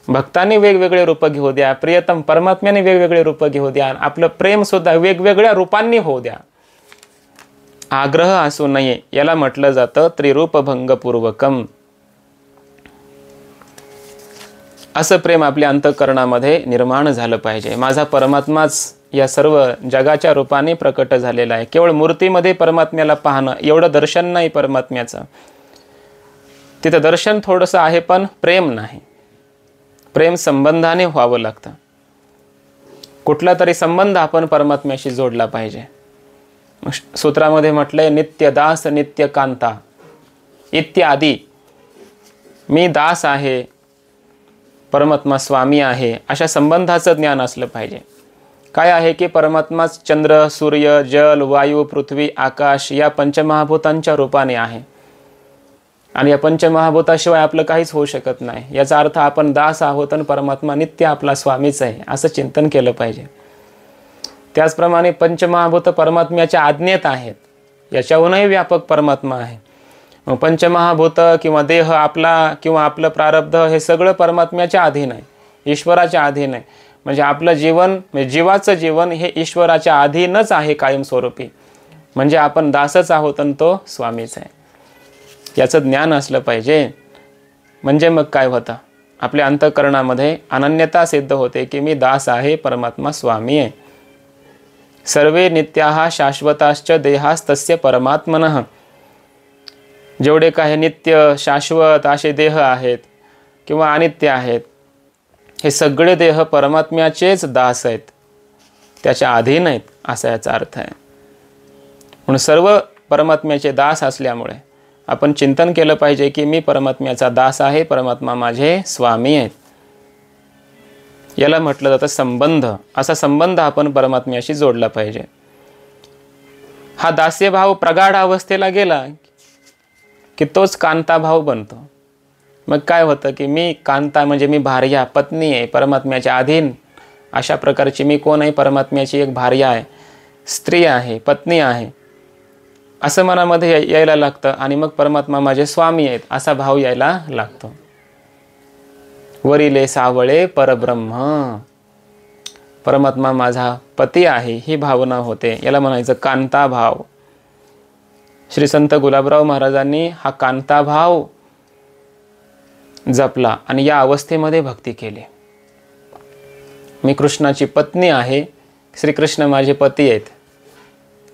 भक्तांनी वेगवेगळे रूप घेऊ द्या, प्रियतम परमात्म्याने वेगवेगळे रूप घेऊ द्या, आपलं प्रेम सुद्धा वेगवेगळ्या रूपांनी होऊ द्या, आग्रह असू नये. याला म्हटलं जातं त्रिरूप भंगपूर्वकम. असं प्रेम आपल्या अंतःकरणामध्ये निर्माण झालं पाहिजे. माझा परमात्माच या सर्व जगाच्या रूपाने प्रकट झालेला आहे. केवळ मूर्तीमध्ये परमात्म्याला पाहणं एवढं दर्शन नाही परमात्म्याचं. तिथं दर्शन थोडंसं आहे पण प्रेम नाही. प्रेम संबंधाने व्हावं लागतं. कुठला तरी संबंध आपण परमात्म्याशी जोडला पाहिजे. सूत्रामध्ये म्हटलंय नित्य दास नित्य कांता इत्यादी. मी दास आहे, परमात्मा स्वामी आहे, अशा संबंधाचं ज्ञान असलं पाहिजे. काय आहे की परमात्मा चंद्र, सूर्य, जल, वायू, पृथ्वी, आकाश या पंचमहाभूतांच्या रूपाने आहे आणि या पंचमहाभूताशिवाय आपलं काहीच होऊ शकत नाही. याचा अर्थ आपण दास आहोत आणि परमात्मा नित्य आपला स्वामीच आहे असं चिंतन केलं पाहिजे. त्याचप्रमाणे पंचमहाभूत परमात्म्याच्या आज्ञेत आहेत, याच्याहूनही व्यापक परमात्मा आहे. पंचमहाभूत किंवा देह आपला किंवा आपलं प्रारब्ध हे सगळं परमात्म्याच्या अधीन आहे, ईश्वराच्या अधीन आहे. म्हणजे आपलं जीवन म्हणजे जीवाचं जीवन हे ईश्वराच्या अधीनच आहे कायमस्वरूपी. म्हणजे आपण दासच आहोत आणि तो स्वामीच आहे. याचं ज्ञान असलं पाहिजे. म्हणजे मग काय होतं, आपल्या अंतःकरणामध्ये अनन्यता सिद्ध होते की मी दास आहे, परमात्मा स्वामी आहे. सर्वे नित्याः शाश्वताश्च देहास्तस्य परमात्मनः. जेवढे काही नित्य शाश्वत असे देह आहेत किंवा अनित्य आहेत, हे सगळे देह परमात्म्याचेच दास आहेत, त्याच्या अधीन आहेत, असा याचा अर्थ आहे. म्हणून सर्व परमात्म्याचे दास असल्यामुळे आपण चिंतन केलं पाहिजे की मी परमात्म्याचा दास आहे, परमात्मा माझे स्वामी आहेत. याला म्हटलं जातं संबंध. असा संबंध आपण परमात्म्याशी जोडला पाहिजे. हा दास्यभाव प्रगाढ अवस्थेला गेला की तोच कांताभाव बनतो. मग काय होतं की मी कांता म्हणजे मी भार्या, पत्नी आहे, परमात्म्याच्या अधीन अशा प्रकारची मी कोण आहे, परमात्म्याची एक भार्या आहे, स्त्री आहे, पत्नी आहे, असं मनामध्ये यायला लागतं. आणि मग परमात्मा माझे स्वामी आहेत असा भाव यायला लागतो. वरिले सावळे परब्रह्म, परमात्मा माझा पती आहे ही भावना होते. याला म्हणायचं कांताभाव. श्री संत गुलाबराव महाराजांनी हा कांताभाव जपला आणि या अवस्थेमध्ये भक्ती केली. मी कृष्णाची पत्नी आहे, श्रीकृष्ण माझे पती आहेत,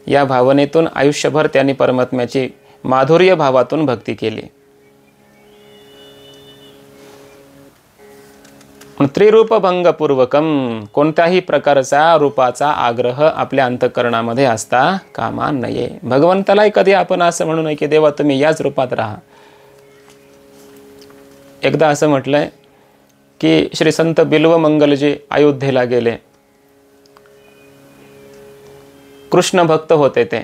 या भावनेतून आयुष्यभर त्यांनी परमात्म्याची माधुर्य भावातून भक्ती केली. त्रिरूपभंगपूर्वकम, कोणत्याही प्रकारचा रूपाचा आग्रह आपल्या अंतःकरणामध्ये असता कामा नये. भगवंतालाही कधी आपण असं म्हणू नये की देवा तुम्ही याच रूपात राहा. एकदा असं म्हटलंय की श्री संत बिल्वमंगल जे अयोध्येला गेले, कृष्ण भक्त होते, ते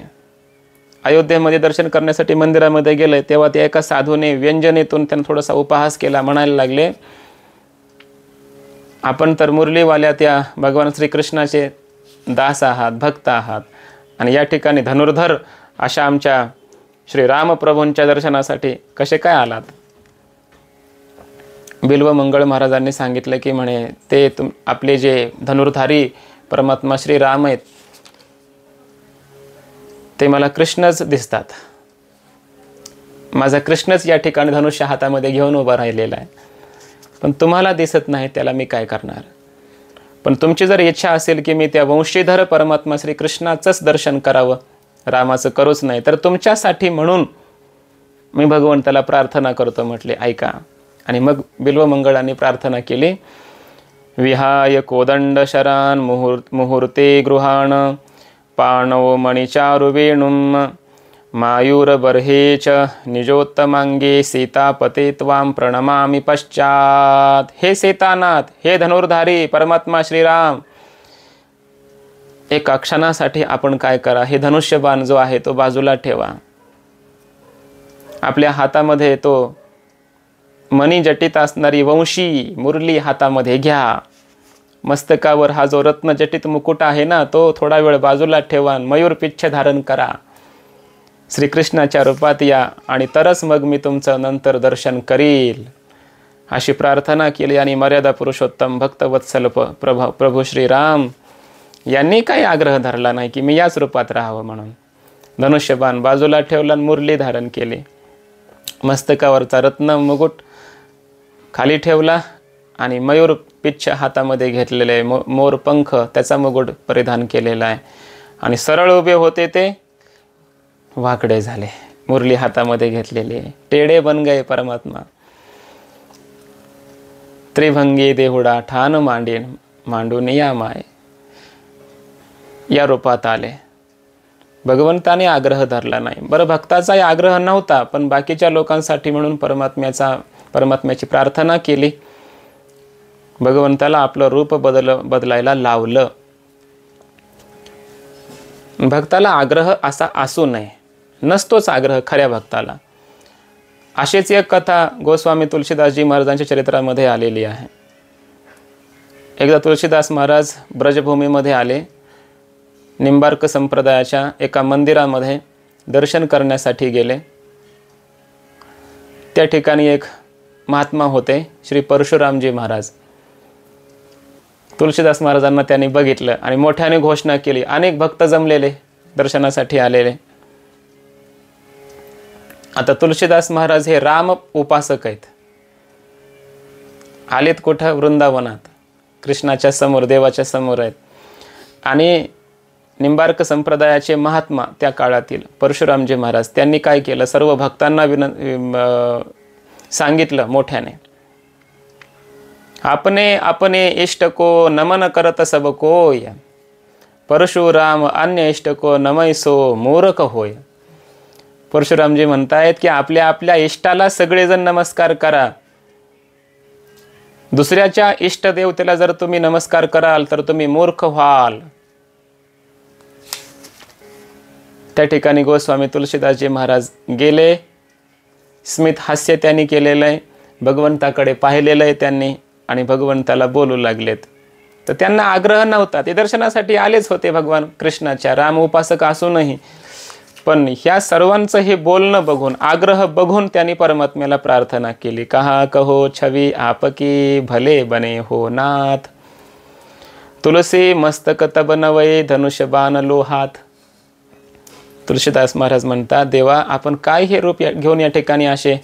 अयोध्येमध्ये दर्शन करण्यासाठी मंदिरामध्ये गेले. तेव्हा ते एका साधूने व्यंजनेतून त्यांना थोडासा उपहास केला. म्हणायला लागले, आपण तर मुरलीवाल्या त्या भगवान श्रीकृष्णाचे दास आहात, भक्त आहात, आणि या ठिकाणी धनुर्धर अशा आमच्या श्री रामप्रभूंच्या दर्शनासाठी कसे काय आलात? बिल्वमंगळ महाराजांनी सांगितलं की म्हणे ते आपले जे धनुर्धारी परमात्मा श्री राम आहेत ते मला कृष्णच दिसतात. माझा कृष्णच या ठिकाणी धनुष्य हातामध्ये घेऊन उभा राहिलेला आहे, पण तुम्हाला दिसत नाही, त्याला मी काय करणार? पण तुमची जर इच्छा असेल की मी त्या वंशीधर परमात्मा श्री कृष्णाचंच दर्शन करावं, रामाचं करूच नाही, तर तुमच्यासाठी म्हणून मी भगवंताला प्रार्थना करतो म्हटले, ऐका. आणि मग बिल्वमंगळांनी प्रार्थना केली, विहाय कोदंड शरान मुहूर्ते गृहाण पाणव मणिचारु वेणुम मायूर बर्हेच निजोत्तमांगे सीतापते त्वां प्रणमामि पश्चात. हे सीतानाथ, हे धनुर्धारी परमात्मा श्रीराम, एका क्षणासाठी आपण काय करा, हे धनुष्यबाण जो आहे तो बाजूला ठेवा. आपल्या हातामध्ये तो मणिजटित असणारी वंशी मुरली हातामध्ये घ्या. मस्तकावर हा जो रत्नजटित मुकुट आहे ना, तो थोडा वेळ बाजूला ठेवा. मयूर पिच्छ धारण करा, श्रीकृष्णाच्या रूपात या, आणि तरच मग मी तुमचं नंतर दर्शन करील, अशी प्रार्थना केली. आणि मर्यादा पुरुषोत्तम भक्तवत्सल प्रभू श्रीराम यांनी काही आग्रह धरला नाही की मी याच रूपात राहावं म्हणून. धनुष्यबाण बाजूला ठेवला, मुरली धारण केली, मस्तकावरचा रत्न मुकुट खाली ठेवला आणि मयूर पिच्छ हातामध्ये घेतलेले मोर पंख त्याचा मुकुट परिधान केलेला आहे. आणि सरळ उभे होते ते वाकडे झाले, मुरली हातामध्ये घेतलेली, टेढ़े बन गए परमात्मा. त्रिभंगी देहुडा ठाण मांडून या माय, या रूपात आले. भगवंताने आग्रह धरला नाही. बरं, भक्ताचाही आग्रह नव्हता, पण बाकीच्या लोकांसाठी म्हणून परमात्म्याची प्रार्थना केली. भगवंताला आपलं रूप बदलायला लावलं. भक्ताला आग्रह असा असू नये, नसतोच आग्रह खऱ्या भक्ताला. अशीच एक कथा गोस्वामी तुलसीदासजी महाराजांच्या चरित्रामध्ये आलेली आहे. एकदा तुलसीदास महाराज ब्रजभूमीमध्ये आले. निंबार्क संप्रदायाच्या एका मंदिरामध्ये दर्शन करण्यासाठी गेले. त्या ठिकाणी एक महात्मा होते, श्री परशुरामजी महाराज. तुलसीदास महाराजांना त्यांनी बघितलं आणि मोठ्याने घोषणा केली. अनेक भक्त जमलेले, दर्शनासाठी आलेले. आता तुलसीदास महाराज हे राम उपासक आहेत आलेत कुठं? वृंदावनात, कृष्णाच्या समोर, देवाच्या समोर आहेत. आणि निंबार्क संप्रदायाचे महात्मा त्या काळातील परशुरामजी महाराज, त्यांनी काय केलं? सर्व भक्तांना सांगितलं मोठ्याने, आपने अपने इष्ट को नमन करत सब कोय, परशुराम अन्य इष्ट को नमैसो मूर्ख होय. परशुरामजी म्हणतायत की आपल्या आपल्या इष्टाला सगळेजण नमस्कार करा. दुसऱ्याच्या इष्ट देवतेला जर तुम्ही नमस्कार कराल तर तुम्ही मूर्ख व्हाल. त्या ठिकाणी गोस्वामी तुलसीदासजी महाराज गेले. स्मित हास्य त्यांनी केलेलं आहे, भगवंताकडे पाहिलेलं आहे त्यांनी, आणि भगवंताला बोलू लागलेत. तर त्यांना आग्रह नव्हता, ते दर्शनासाठी आलेच होते भगवान कृष्णाच्या, राम उपासक असूनही. पण ह्या सर्वांचं हे बोलणं बघून, आग्रह बघून त्यांनी परमात्म्याला प्रार्थना केली. कहा कहो छवी आपकी भले बने हो नाथ, तुलसी मस्तक तब नवये धनुष्यबाण लोहात. तुलसीदास महाराज म्हणतात, देवा आपण काय हे रूप घेऊन या ठिकाणी असे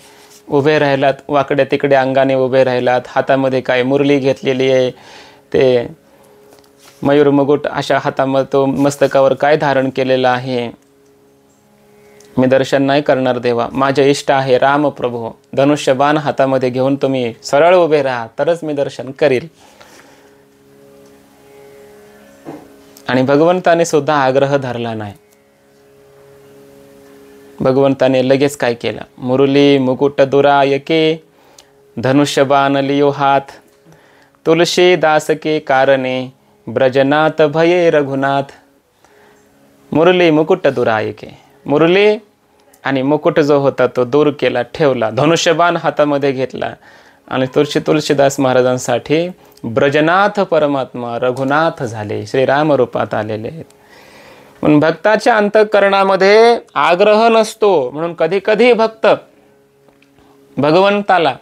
उभे राहिलात, वाकड्या तिकडे अंगाने उभे राहिलात, हातामध्ये काय मुरली घेतलेली आहे, ते मयूर मुकुट अशा हातामध्ये तो मस्तकावर काय धारण केलेलं आहे. मी दर्शन नाही करणार देवा, माझे इष्ट आहे राम प्रभू, धनुष्यबाण हातामध्ये घेऊन तुम्ही सरळ उभे राहा तरच मी दर्शन करील. आणि भगवंताने सुद्धा आग्रह धरला नाही. भगवंताने लगेच काय केलं? मुरली मुकुट दुरायके धनुष्यबाण लियो हात, तुलसी दास के कारणे ब्रजनाथ भये रघुनाथ. मुरली मुकुट दुरायके, मुरली आणि मुकुट जो होता तो दूर केला, ठेवला, धनुष्यबाण हातामध्ये घेतला. आणि तुलसीदास महाराजांसाठी ब्रजनाथ परमात्मा रघुनाथ झाले, श्रीराम रूपात आलेले आहेत. म्हणून भक्ताच्या अंतःकरणामध्ये आग्रह नसतो, म्हणून कधी कधी भक्त भगवंताला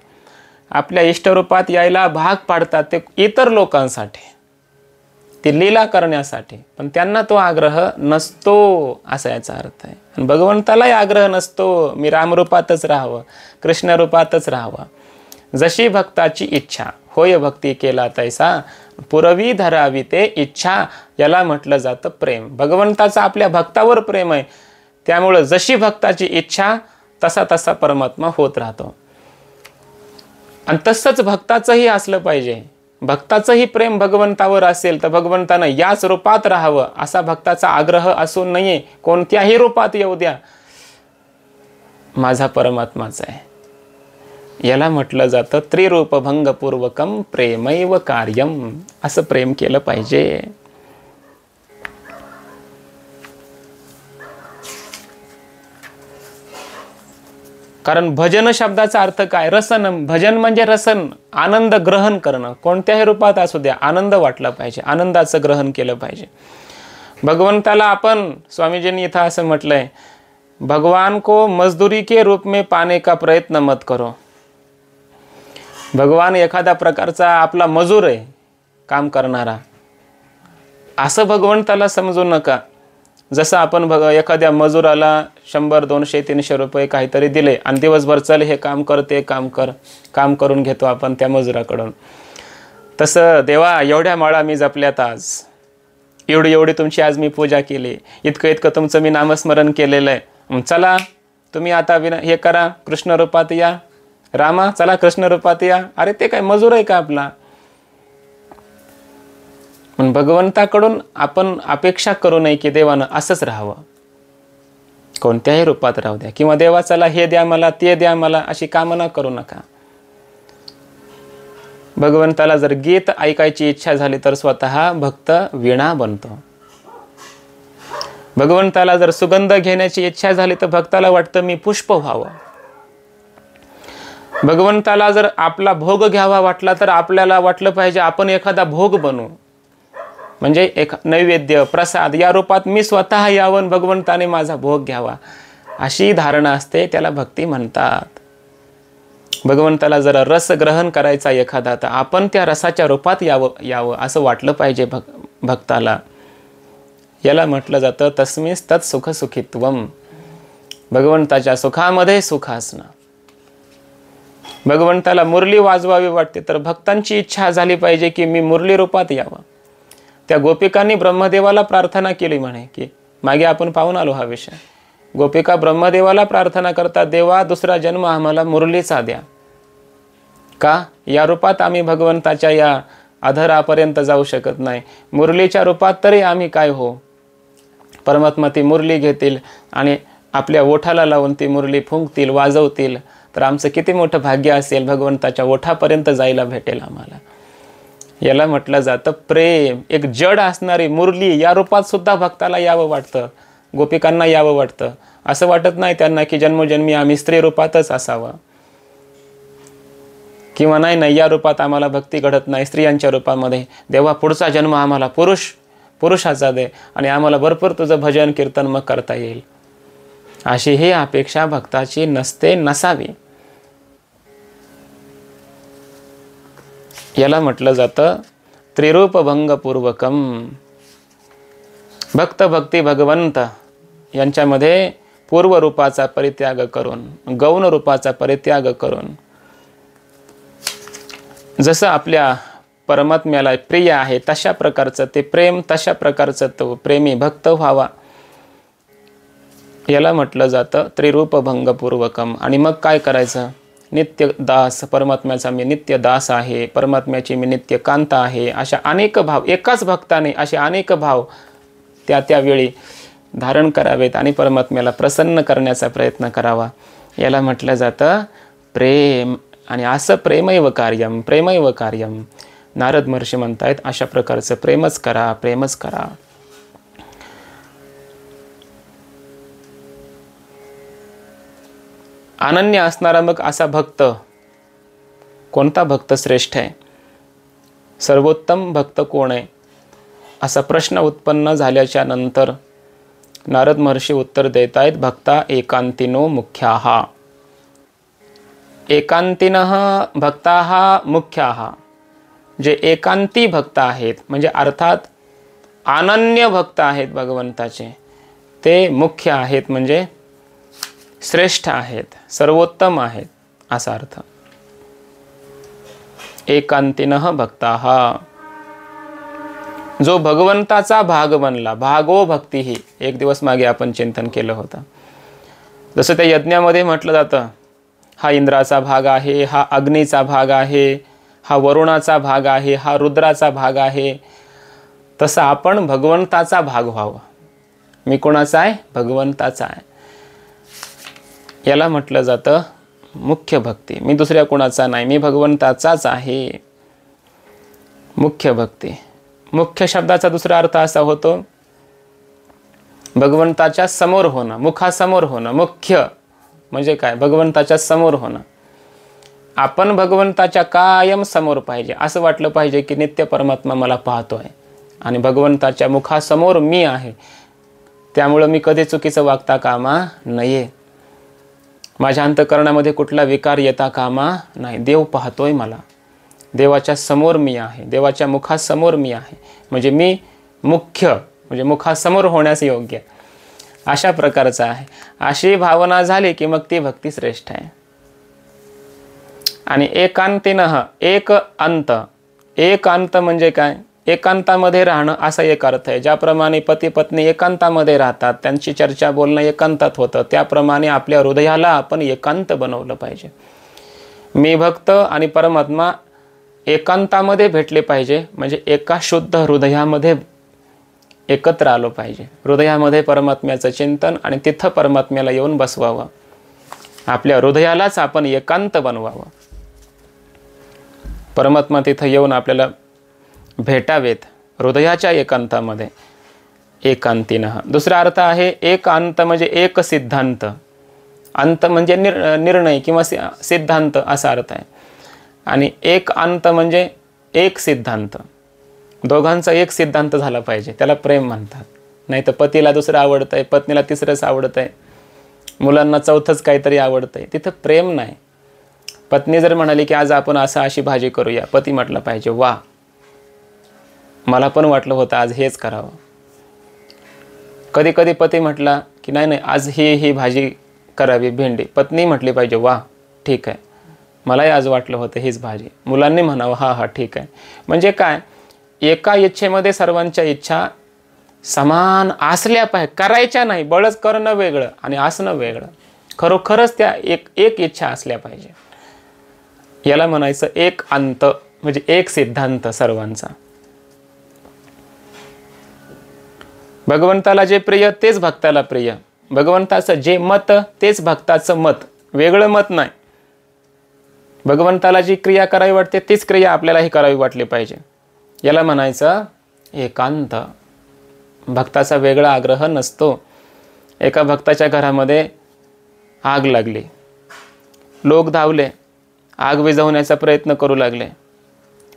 आपल्या इष्टरूपात यायला भाग पाडतात, ते इतर लोकांसाठी, ती लीला करण्यासाठी, पण त्यांना तो आग्रह नसतो असा याचा अर्थ आहे. आणि भगवंतालाही आग्रह नसतो मी रामरूपातच राहावं, कृष्णरूपातच राहावं. जशी भक्ताची इच्छा, होय भक्ती केला तैसा पुरवी धरावी ते इच्छा, याला म्हटलं जातं प्रेम. भगवंताचा आपल्या भक्तावर प्रेम आहे, त्यामुळं जशी भक्ताची इच्छा तसा तसा परमात्मा होत राहतो. आणि तसंच भक्ताचंही असलं पाहिजे. भक्ताचंही प्रेम भगवंतावर असेल तर भगवंतानं याच रूपात राहावं असा भक्ताचा आग्रह असू नये. कोणत्याही रूपात येऊ द्या, माझा परमात्माच आहे. याला म्हटलं जातं त्रिरूपभंगपूर्वकम प्रेमैव कार्यम. असं प्रेम केलं पाहिजे. कारण भजन शब्दाचा अर्थ काय? रसन. भजन म्हणजे रसन, आनंद ग्रहण करणं. कोणत्याही रूपात असू द्या, आनंद वाटला पाहिजे, आनंदाचं ग्रहण केलं पाहिजे. भगवंताला आपण, स्वामीजींनी इथं असं म्हटलंय, भगवान को मजदूरी के रूप में पाने का प्रयत्न मत करो. भगवान एखाद्या प्रकारचा आपला मजूर आहे, काम करणारा, असं भगवंताला समजू नका. जसं आपण एखाद्या मजुराला 100, 200, 300 रुपये काहीतरी दिले आणि दिवसभर चल हे काम कर ते काम कर, काम करून घेतो आपण त्या मजुराकडून. तसं देवा एवढ्या माळा मी जपल्यात आज, एवढी एवढी तुमची आज मी पूजा केली, इतकं इतकं तुमचं मी नामस्मरण केलेलं आहे, चला तुम्ही आता हे करा, कृष्ण रूपात या, रामा चला कृष्ण रूपात या. अरे ते काय मजूर आहे का आपला? पण भगवंताकडून आपण अपेक्षा करू नये की देवानं असंच राहावं, कोणत्याही रूपात राहू द्या, किंवा देवा चला हे द्या मला, ते द्या मला, अशी कामना करू नका. भगवंताला जर गीत ऐकायची इच्छा झाली तर स्वतः भक्त वीणा बनतो. भगवंताला जर सुगंध घेण्याची इच्छा झाली तर भक्ताला वाटतं मी पुष्प व्हावं. भगवंताला जर आपला भोग घ्यावा वाटला तर आपल्याला वाटलं पाहिजे आपण एखादा भोग बनू, म्हणजे एक नैवेद्य, प्रसाद या रूपात मी स्वतः यावं, भगवंताने माझा भोग घ्यावा, अशी धारणा असते. त्याला भक्ती म्हणतात. भगवंताला जरा रस ग्रहण करायचा एखादा तर आपण त्या रसाच्या रूपात यावं असं वाटलं पाहिजे भक्ताला. याला म्हटलं जातं तस्मिंस तत् सुख सुखित्वम. भगवंताच्या सुखामध्ये सुख असणं. भगवंताला मुरली वाजवावी वाटते तर भक्तांची इच्छा झाली पाहिजे की मी मुरली रूपात यावं. त्या गोपिकांनी ब्रह्मदेवाला प्रार्थना केली म्हणे की मागे आपण पाहून आलो हा विषय. गोपिका ब्रह्मदेवाला प्रार्थना करतात, देवा दुसरा जन्म आम्हाला मुरलीचा द्या. का? या रूपात आम्ही भगवंताच्या या अधरापर्यंत जाऊ शकत नाही, मुरलीच्या रूपात तरी आम्ही काय हो. परमात्मा ती मुरली घेतील आणि आपल्या ओठाला लावून ती मुरली फुंकतील, वाजवतील, तर आमचं किती मोठं भाग्य असेल, भगवंताच्या ओठापर्यंत जायला भेटेल आम्हाला. याला म्हटलं जातं प्रेम. एक जड असणारी मुरली या रूपात सुद्धा भक्ताला यावं वाटतं, गोपिकांना यावं वाटतं. असं वाटत नाही त्यांना की जन्मोजन्मी आम्ही स्त्री रूपातच असावं किंवा नाही या रूपात आम्हाला भक्ती घडत नाही, स्त्रियांच्या रूपामध्ये. देवा पुढचा जन्म आम्हाला पुरुषाचा दे आणि आम्हाला भरपूर तुझं भजन कीर्तन मग करता येईल. अशी ही अपेक्षा भक्ताची नसते, नसावी. याला म्हटलं जातं त्रिरूपभंगपूर्वकम. भक्त भक्ती भगवंत यांच्यामध्ये पूर्व रूपाचा परित्याग करून, गौण रूपाचा परित्याग करून, जसं आपल्या परमात्म्याला प्रिय आहे तशा प्रकारचं ते प्रेम, तशा प्रकारचं तो प्रेमी भक्त व्हावा. याला म्हटलं जातं त्रिरूपभंगपूर्वकम. आणि मग काय करायचं? नित्य दास, परमात्म्याचा मी नित्य दास आहे, परमात्म्याची मी नित्य कांता आहे, अशा अनेक भाव एकाच भक्ताने असे अनेक भाव त्यावेळी धारण करावेत आणि परमात्म्याला प्रसन्न करण्याचा प्रयत्न करावा. याला म्हटलं जातं प्रेम. आणि असं प्रेमैव कार्यम नारद महर्षी म्हणतायत, अशा प्रकारचं प्रेमच करा. अनन्य असणारा मग असा भक्त, कोणता भक्त श्रेष्ठ आहे, सर्वोत्तम भक्त कोण आहे, असा प्रश्न उत्पन्न झाल्याच्या नंतर नारद महर्षी उत्तर देत आहेत, भक्ता एकांतिनो मुख्याः. एकांतिनः भक्ताः मुख्याः. जे एकांती भक्त आहेत म्हणजे अर्थात अनन्य भक्त आहेत भगवंताचे, ते मुख्य आहेत म्हणजे श्रेष्ठ आहेत, सर्वोत्तम आहेत असा अर्थ. एकांतिनः भक्ताः. जो भगवंताचा भाग बनला, भागो भक्ती ही एक दिवस मागे आपण चिंतन केलं होतं. जसं त्या यज्ञामध्ये म्हटलं जातं, हा इंद्राचा भाग आहे, हा अग्नीचा भाग आहे, हा वरुणाचा भाग आहे, हा रुद्राचा भाग आहे, तसं आपण भगवंताचा भाग व्हावं. मी कोणाचा आहे? भगवंताचा आहे. याला म्हटलं जातं मुख्य भक्ती. मी दुसऱ्या कोणाचा नाही, मी भगवंताचाच आहे. मुख्य भक्ती. मुख्य शब्दाचा दुसरा अर्थ असा होतो भगवंताच्या समोर होणं, मुखासमोर होणं. मुख्य म्हणजे काय? भगवंताच्या समोर होणं. आपण भगवंताच्या कायम समोर पाहिजे, असं वाटलं पाहिजे की नित्य परमात्मा मला पाहतोय आणि भगवंताच्या मुखासमोर मी आहे, त्यामुळं मी कधी चुकीचं वागता कामा नये, माझ्या अंतःकरणामध्ये कुठला विकार येता कामा नाही. देव पाहतोय मला, देवाच्या समोर मी आहे, देवाच्या मुखासमोर मी आहे, म्हणजे मी मुख्य म्हणजे मुखासमोर होण्यास योग्य, अशा प्रकारचा आहे. अशी भावना झाली की मग ती भक्ती श्रेष्ठ आहे. आणि एकांतिनः, एक अंत. एक अंत म्हणजे काय? एकांतामध्ये राहणं असा एक अर्थ आहे. ज्याप्रमाणे पती पत्नी एकांतामध्ये राहतात, त्यांची चर्चा बोलणं एकांतात होतं, त्याप्रमाणे आपल्या हृदयाला आपण एकांत बनवलं पाहिजे. मी भक्त आणि परमात्मा एकांतामध्ये भेटले पाहिजे, म्हणजे एका शुद्ध हृदयामध्ये एकत्र आलो पाहिजे. हृदयामध्ये परमात्म्याचं चिंतन आणि तिथं परमात्म्याला येऊन बसवावं. आपल्या हृदयालाच आपण एकांत बनवावं. परमात्मा तिथं येऊन आपल्याला भेटावेत हृदयाच्या एकांतामध्ये. एकांतिनः. दुसरा अर्थ आहे एक अंत म्हणजे एक सिद्धांत. अंत म्हणजे निर्णय किंवा सिद्धांत असा अर्थ आहे. आणि एक अंत म्हणजे एक सिद्धांत. दोघांचा एक सिद्धांत झाला पाहिजे, त्याला प्रेम म्हणतात. नाही तर पतीला दुसरं आवडतंय, पत्नीला तिसरंच आवडतंय, मुलांना चौथंच काहीतरी आवडतंय, तिथं प्रेम नाही. पत्नी जर म्हणाली की आज आपण अशी भाजी करूया, पती म्हटलं पाहिजे वा, मला पण वाटलं होतं आज हेच करावं. कधी कधी पती म्हटला की नाही आज ही भाजी करावी भेंडी, पत्नी म्हटली पाहिजे वा ठीक आहे, मलाही आज वाटलं होतं हीच भाजी, मुलांनी म्हणावं हा हा ठीक आहे. म्हणजे काय, एका इच्छेमध्ये सर्वांच्या इच्छा समान असल्या पाहिजे, करायच्या नाही. बळच करणं वेगळं आणि असणं वेगळं. खरोखरच त्या एक इच्छा असल्या पाहिजे. याला म्हणायचं एक अंत, म्हणजे एक सिद्धांत सर्वांचा. भगवंताला जे प्रिय तेच भक्ताला प्रिय, भगवंताचं जे मत तेच भक्ताचं मत, वेगळं मत नाही. भगवंताला जी क्रिया करावी वाटते तीच क्रिया आपल्यालाही करावी वाटली पाहिजे. याला म्हणायचं एकांत. भक्ताचा वेगळा आग्रह नसतो. एका भक्ताच्या घरामध्ये आग लागली, लोक धावले, आग विझवण्याचा प्रयत्न करू लागले.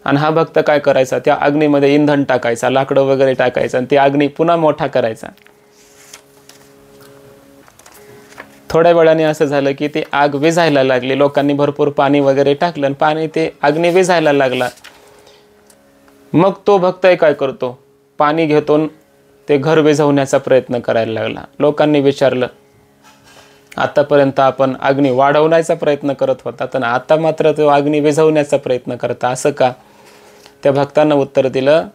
आणि हा भक्त काय करायचा, त्या अग्नीमध्ये इंधन टाकायचा, लाकडं वगैरे टाकायचं आणि ती अग्नी पुन्हा मोठा करायचा. थोड्या वेळाने असं झालं की ती आग विझायला लागली. लोकांनी भरपूर पाणी वगैरे टाकलं आणि पाणी ते अग्नी विझायला लागला. मग तो भक्त काय करतो, पाणी घेतो, ते घर विझवण्याचा प्रयत्न करायला लागला. लोकांनी विचारलं, आतापर्यंत आपण अग्नी वाढवण्याचा प्रयत्न करत होता, तर आता मात्र तो अग्नी विझवण्याचा प्रयत्न करता, असं का? त्या भक्तानं उत्तर दिलं,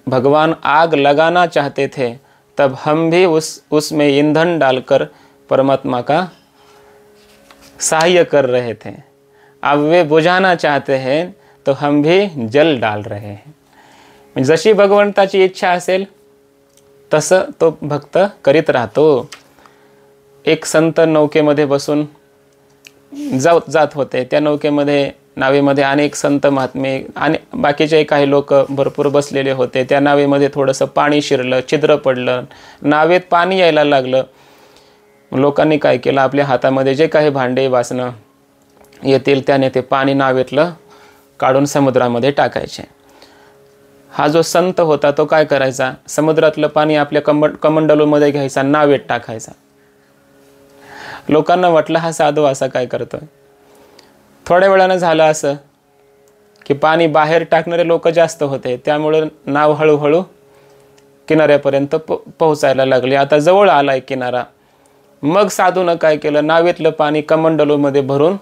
भगवान आग लगाना चाहते थे तब हम भी उसमें ईंधन डालकर परमात्मा का सहाय्य कर रहे थे. अब वे बुझाना चाहते हैं तो हम भी जल डाल रहे हैं. म्हणजे जशी भगवंताची इच्छा असेल तसं तो भक्त करीत राहतो. एक संत नौकेमध्ये बसून जात होते. त्या नावेमध्ये अनेक संत महात्मे आणि बाकीचे काही लोक भरपूर बसलेले होते. त्या नावेमध्ये थोडंसं पाणी शिरलं, छिद्र पडलं, नावेत पाणी यायला लागलं. लोकांनी काय केलं, आपल्या हातामध्ये जे काही भांडे वासनं येतील त्याने ते पाणी नावेतलं काढून समुद्रामध्ये टाकायचे. हा जो संत होता तो काय करायचा, समुद्रातलं पाणी आपल्या कमंडलूमध्ये घ्यायचा, नावेत टाकायचा. लोकांना वाटलं हा साधू असा काय करतोय. थोड्या वेळानं झालं असं की पाणी बाहेर टाकणारे लोक जास्त होते, त्यामुळे नाव हळूहळू किनाऱ्यापर्यंत पोहोचायला लागली. आता जवळ आलाय किनारा. मग साधूनं काय केलं, नावेतलं पाणी कमंडलूमध्ये भरून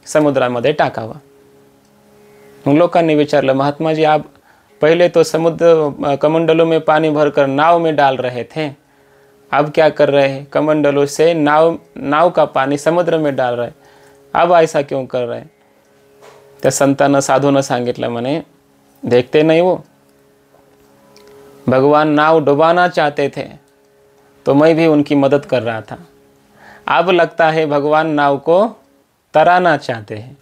समुद्रामध्ये टाकावं. मग लोकांनी विचारलं, महात्मा जी आप पहले तो समुद्र कमंडलों में पानी भरकर नाव में डाल रहे थे, अब क्या कर रहे हैं, कमंडलों से नाव का पानी समुद्र में डाल रहे, अब ऐसा क्यों कर रहे. त्या संतानं साधूनं सांगितलं, म्हणे देखते नहीं वो, भगवान नाव डुबाना चाहते थे तो मैं भी उनकी मदद कर रहा था, अब लगता है भगवान नाव को तराना चाहते हैं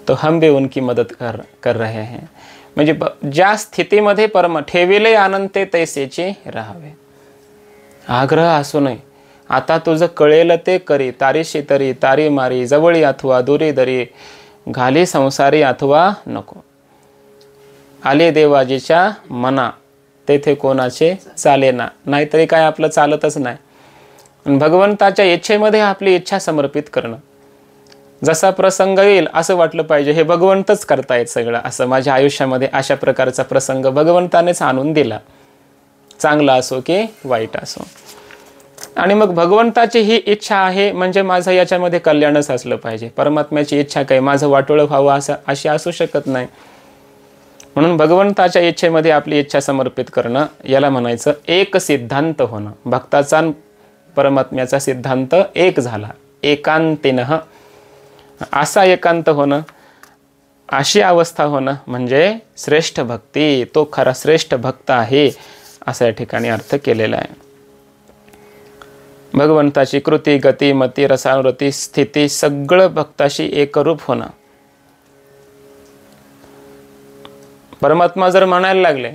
तो हम भी उनकी मदत कर रहे हैं. म्हणजे ज्या स्थितीमध्ये परम ठेविले आनंते तैसेचे राहावे. आग्रह असू नये. आता तुझं कळेल ते करी, तारीशी तरी तारी मारी, जवळी अथवा दुरी दरी, घाली संसारी अथवा नको. आले देवाजीच्या मना, तेथे कोणाचे चालेना. नाहीतरी काय आपलं चालतच नाही. भगवंताच्या इच्छेमध्ये आपली इच्छा समर्पित करणं. जसा प्रसंग येईल असं वाटलं पाहिजे हे भगवंतच करतायत सगळं. असं माझ्या आयुष्यामध्ये अशा प्रकारचा प्रसंग भगवंतानेच आणून दिला, चांगला असो की वाईट असो. आणि मग भगवंताची ही इच्छा आहे म्हणजे माझं याच्यामध्ये कल्याणच असलं पाहिजे. परमात्म्याची इच्छा काय माझं वाटोळं व्हावं अशी असू शकत नाही. म्हणून भगवंताच्या इच्छेमध्ये आपली इच्छा समर्पित करणं, याला म्हणायचं एक सिद्धांत होणं. भक्ताचा परमात्म्याचा सिद्धांत एक झाला, एकांतीनः. असा एकांत होणं, अशी अवस्था होणं म्हणजे श्रेष्ठ भक्ती. तो खरा श्रेष्ठ भक्त आहे असा या ठिकाणी अर्थ केलेला आहे. भगवंताची कृती, गती, मती, रसानुरती, स्थिती सगळं भक्ताशी एकरूप होणं. परमात्मा जर म्हणायला लागले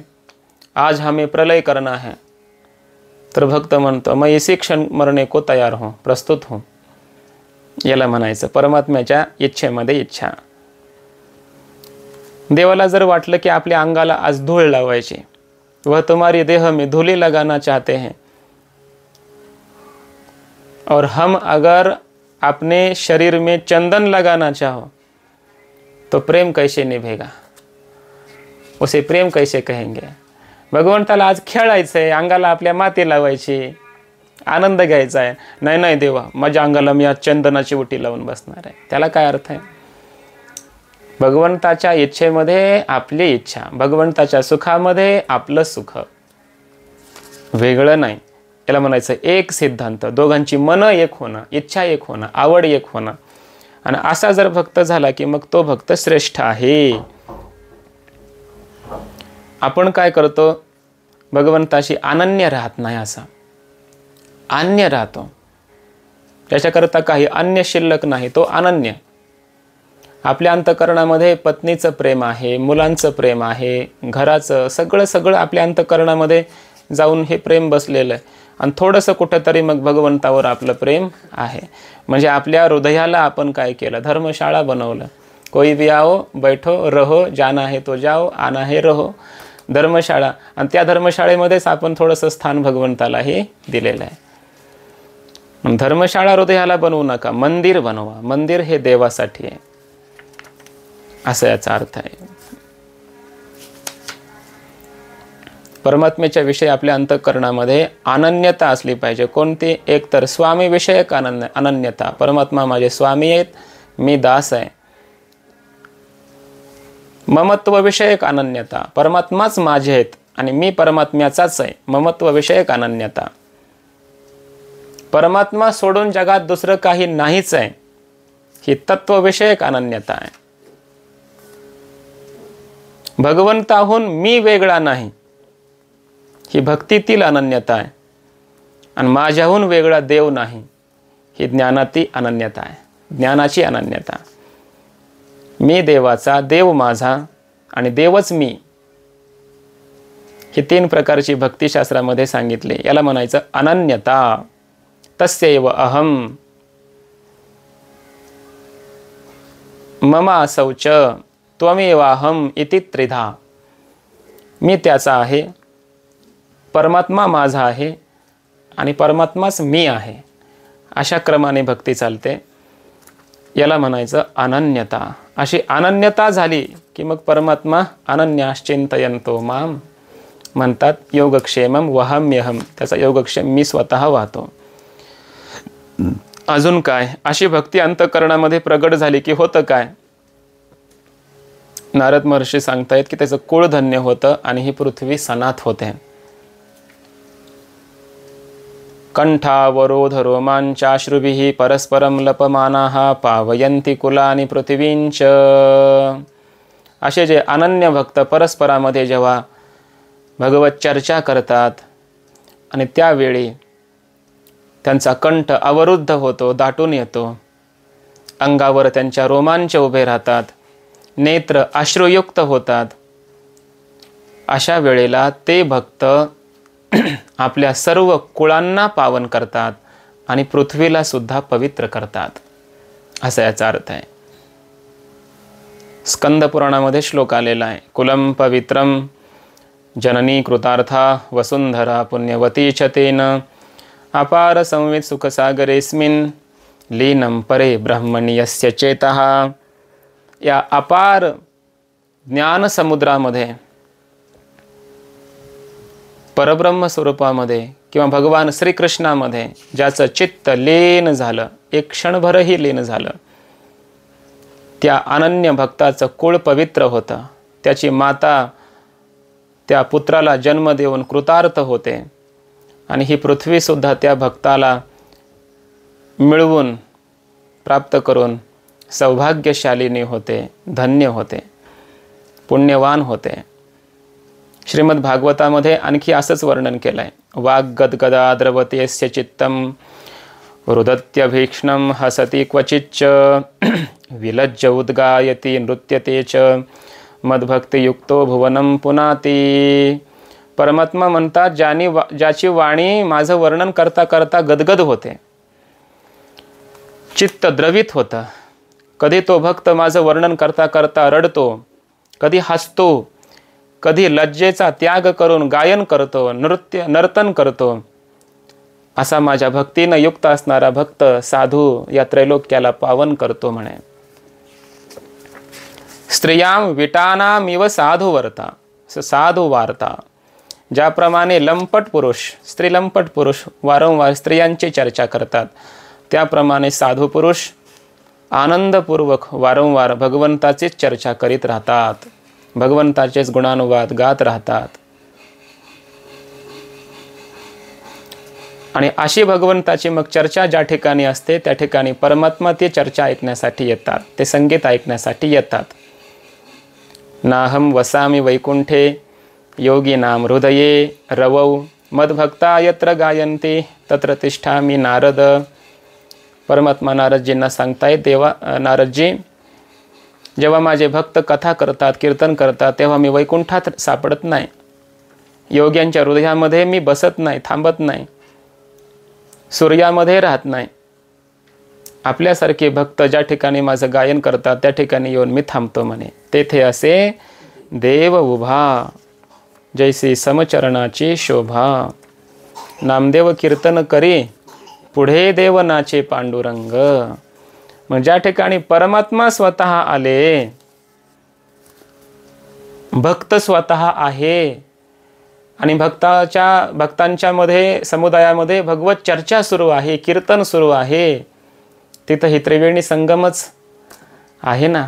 आज हमें प्रलय करना है, तर भक्त म्हणतो मैं इसी क्षण मरने को तयार हूँ, प्रस्तुत हूँ. याला म्हणायचं परमात्म्याच्या इच्छेमध्ये इच्छा. देवाला जर वाटलं की आपल्या अंगाला आज धूळ लावायची, वह तुम्हारी देह में धूली लगाना चाहते हैं, और हम अगर अपने शरीर में चंदन लगाना चाहो तो प्रेम कैसे निभेगा, उसे प्रेम कैसे कहेंगे. भगवंताला आज खेळायचंय, अंगाला आपल्या माती लावायची, आनंद घ्यायचा आहे. नाही नाही देवा, माझ्या अंगाला मी आज चंदनाची उटी लावून बसणार आहे. त्याला काय अर्थ आहे? भगवंताच्या इच्छेमध्ये आपली इच्छा, भगवंताच्या सुखामध्ये आपलं सुख, वेगळं नाही. याला म्हणायचं एक सिद्धांत, दोघांची मन एक होणं, इच्छा एक होणं, आवड एक होणं. आणि असा जर भक्त झाला की मग तो भक्त श्रेष्ठ आहे. आपण काय करतो? भगवंताशी अनन्य राहत नाही, असा अन्य राहतो. त्याच्याकरता काही अन्य शिल्लक नाही, तो अनन्य. आपल्या अंतःकरणामध्ये पत्नीचं प्रेम आहे, मुलांचं प्रेम आहे, घराचं सगळं आपल्या अंतःकरणामध्ये जाऊन हे प्रेम बसलेलं आहे. आणि थोडंसं कुठंतरी मग भगवंतावर आपलं प्रेम आहे. म्हणजे आपल्या हृदयाला आपण काय केलं? धर्मशाळा बनवलं. कोई भी आओ बैठो रहो, जाना है तो जाओ, आना है रहो. धर्मशाळा. आणि त्या धर्मशाळेमध्येच आपण थोडंसं स्थान भगवंतालाही दिलेलं आहे. धर्मशाळा हृदयाला बनवू नका, मंदिर बनवा. मंदिर हे देवासाठी आहे, असा याचा अर्थ आहे. परमात्म्याच्या विषयी आपल्या अंतःकरणामध्ये अनन्यता असली पाहिजे. कोणती? एक तर स्वामी विषयक अनन्यता. परमात्मा माझे स्वामी आहेत, मी दास आहे. ममत्व विषयक अनन्यता. परमात्माच माझे आहेत आणि मी परमात्म्याचाच आहे. ममत्व विषयक अनन्यता. परमात्मा सोडून जगात दुसरं काही नाहीच आहे, ही तत्वविषयक अनन्यता आहे. भगवंताहून मी वेगळा नाही, ही भक्तीतील अनन्यता आहे. आणि माझ्याहून वेगळा देव नाही, ही ज्ञानाची अनन्यता आहे. ज्ञानाची अनन्यता. मी देवाचा, देव माझा आणि देवच मी, ही 3 प्रकारची भक्तिशास्त्रामध्ये सांगितले. याला म्हणायचं अनन्यता. तस्यैव अहम मम असौ च त्वमेवाहम इति त्रिधा. मी त्याचा आहे, परमात्मा माझा आहे आणि परमात्माच मी आहे. अशा क्रमाने भक्ती चालते. याला म्हणायचं अनन्यता. अशी अनन्यता झाली की मग परमात्मा अनन्याश्चिंतयन्तो माम म्हणतात. योगक्षेमम वहाम्यहम. त्याचा योगक्षेम मी स्वतः वाहतो. अजून काय? अशी भक्ती अंतःकरणामध्ये प्रगट झाली की होतं काय? नारद महर्षी सांगतायत की त्याचं कुळ धन्य होतं आणि ही पृथ्वी सनात होते. कंठावरोध रोमांचाश्रुभिः परस्परं लपमानाः पावयन्ति कुलानि पृथिवींच. असे जे अनन्य भक्त परस्परामध्ये जेव्हा भगवत चर्चा करतात आणि त्यावेळी त्यांचा कंठ अवरुद्ध होतो, दाटून येतो, अंगावर त्यांच्या रोमांच उभे राहतात, नेत्र अश्रुयुक्त होतात, अशा वेळेला ते भक्त आपल्या सर्व कुळांना पावन करतात आणि पृथ्वीला सुद्धा पवित्र करतात, असा याचा अर्थ आहे. स्कंद पुराणामध्ये श्लोक आलेला आहे. कुलम पवित्रम जननी कृतार्था वसुंधरा पुण्यवती च तेन अपार संवित सुखसागरेस्मिन् लीनं परे ब्रह्मणि यस्य चेतः. या अपार ज्ञान समुद्रामध्ये, परब्रह्म स्वरूपामध्ये किंवा भगवान श्रीकृष्णामध्ये ज्याचं चित्त लीन झालं, एक क्षणभरही लीन झालं, त्या अनन्य भक्ताचं कुळ पवित्र होतं. त्याची माता त्या पुत्राला जन्म देऊन कृतार्थ होते आणि ही पृथ्वीसुद्धा त्या भक्ताला मिळवून प्राप्त करून सौभाग्यशालिनी होते, धन्य होते, पुण्यवान होते. श्रीमद भागवतामध्ये आणखी असंच वर्णन केलं आहे. वाग्गद्गदा द्रवतेस्य चित्तम रुदत्यभीक्ष्णं हसति क्वचिच्च विलज्ज उद्गायति नृत्यते च मद्भक्तियुक्तो भुवनं पुनाती. परमात्मा म्हणतात, ज्याची वाणी माझं वर्णन करता करता गदगद होते, चित्त द्रवित होतं. कधी तो भक्त माझं वर्णन करता करता रडतो, कधी हसतो, कधी लज्जेचा त्याग करून गायन करतो, नर्तन करतो. असा माझ्या भक्तीनं युक्त असणारा भक्त साधू या त्रैलोक्याला पावन करतो म्हणे. स्त्रियां विटानामिव साधू वार्ता. ज्याप्रमाणे लंपट पुरुष, स्त्रीलंपट पुरुष वारंवार स्त्रियांची चर्चा करतात, त्याप्रमाणे साधू पुरुष आनंदपूर्वक वारंवार भगवंताचीच चर्चा करीत राहतात, भगवंताचेच गुणानुवाद गात राहतात. आणि अशी भगवंताची मग चर्चा ज्या ठिकाणी असते त्या ठिकाणी परमात्मा ती चर्चा ऐकण्यासाठी येतात, ते संगीत ऐकण्यासाठी येतात. नाहम वसामी वैकुंठे योगिनाम हृदये रवौ मद्भक्ता यत्र गायन्ते तत्र तिष्ठामि नारद. परमात्मा नारदजींना सांगतायत, देवा नारदजी, जेव्हा माझे भक्त कथा करतात, कीर्तन करतात, तेव्हा मी वैकुंठात सापडत नाही, योग्यांच्या हृदयामध्ये मी बसत नाही, थांबत नाही, सूर्यामध्ये राहत नाही. आपल्यासारखे भक्त ज्या ठिकाणी माझं गायन करतात त्या ठिकाणी येऊन मी थांबतो म्हणे. तेथे असे देव उभा जैसी समचरणाची शोभा. नामदेव कीर्तन करी पुढे देव नाचे पांडुरंग. मग ज्या ठिकाणी परमात्मा स्वतः आले, भक्त स्वतः आहे आणि भक्तांच्या मध्ये समुदायामध्ये भगवत चर्चा सुरू आहे, कीर्तन सुरू आहे, तिथं ही त्रिवेणी संगमच आहे ना.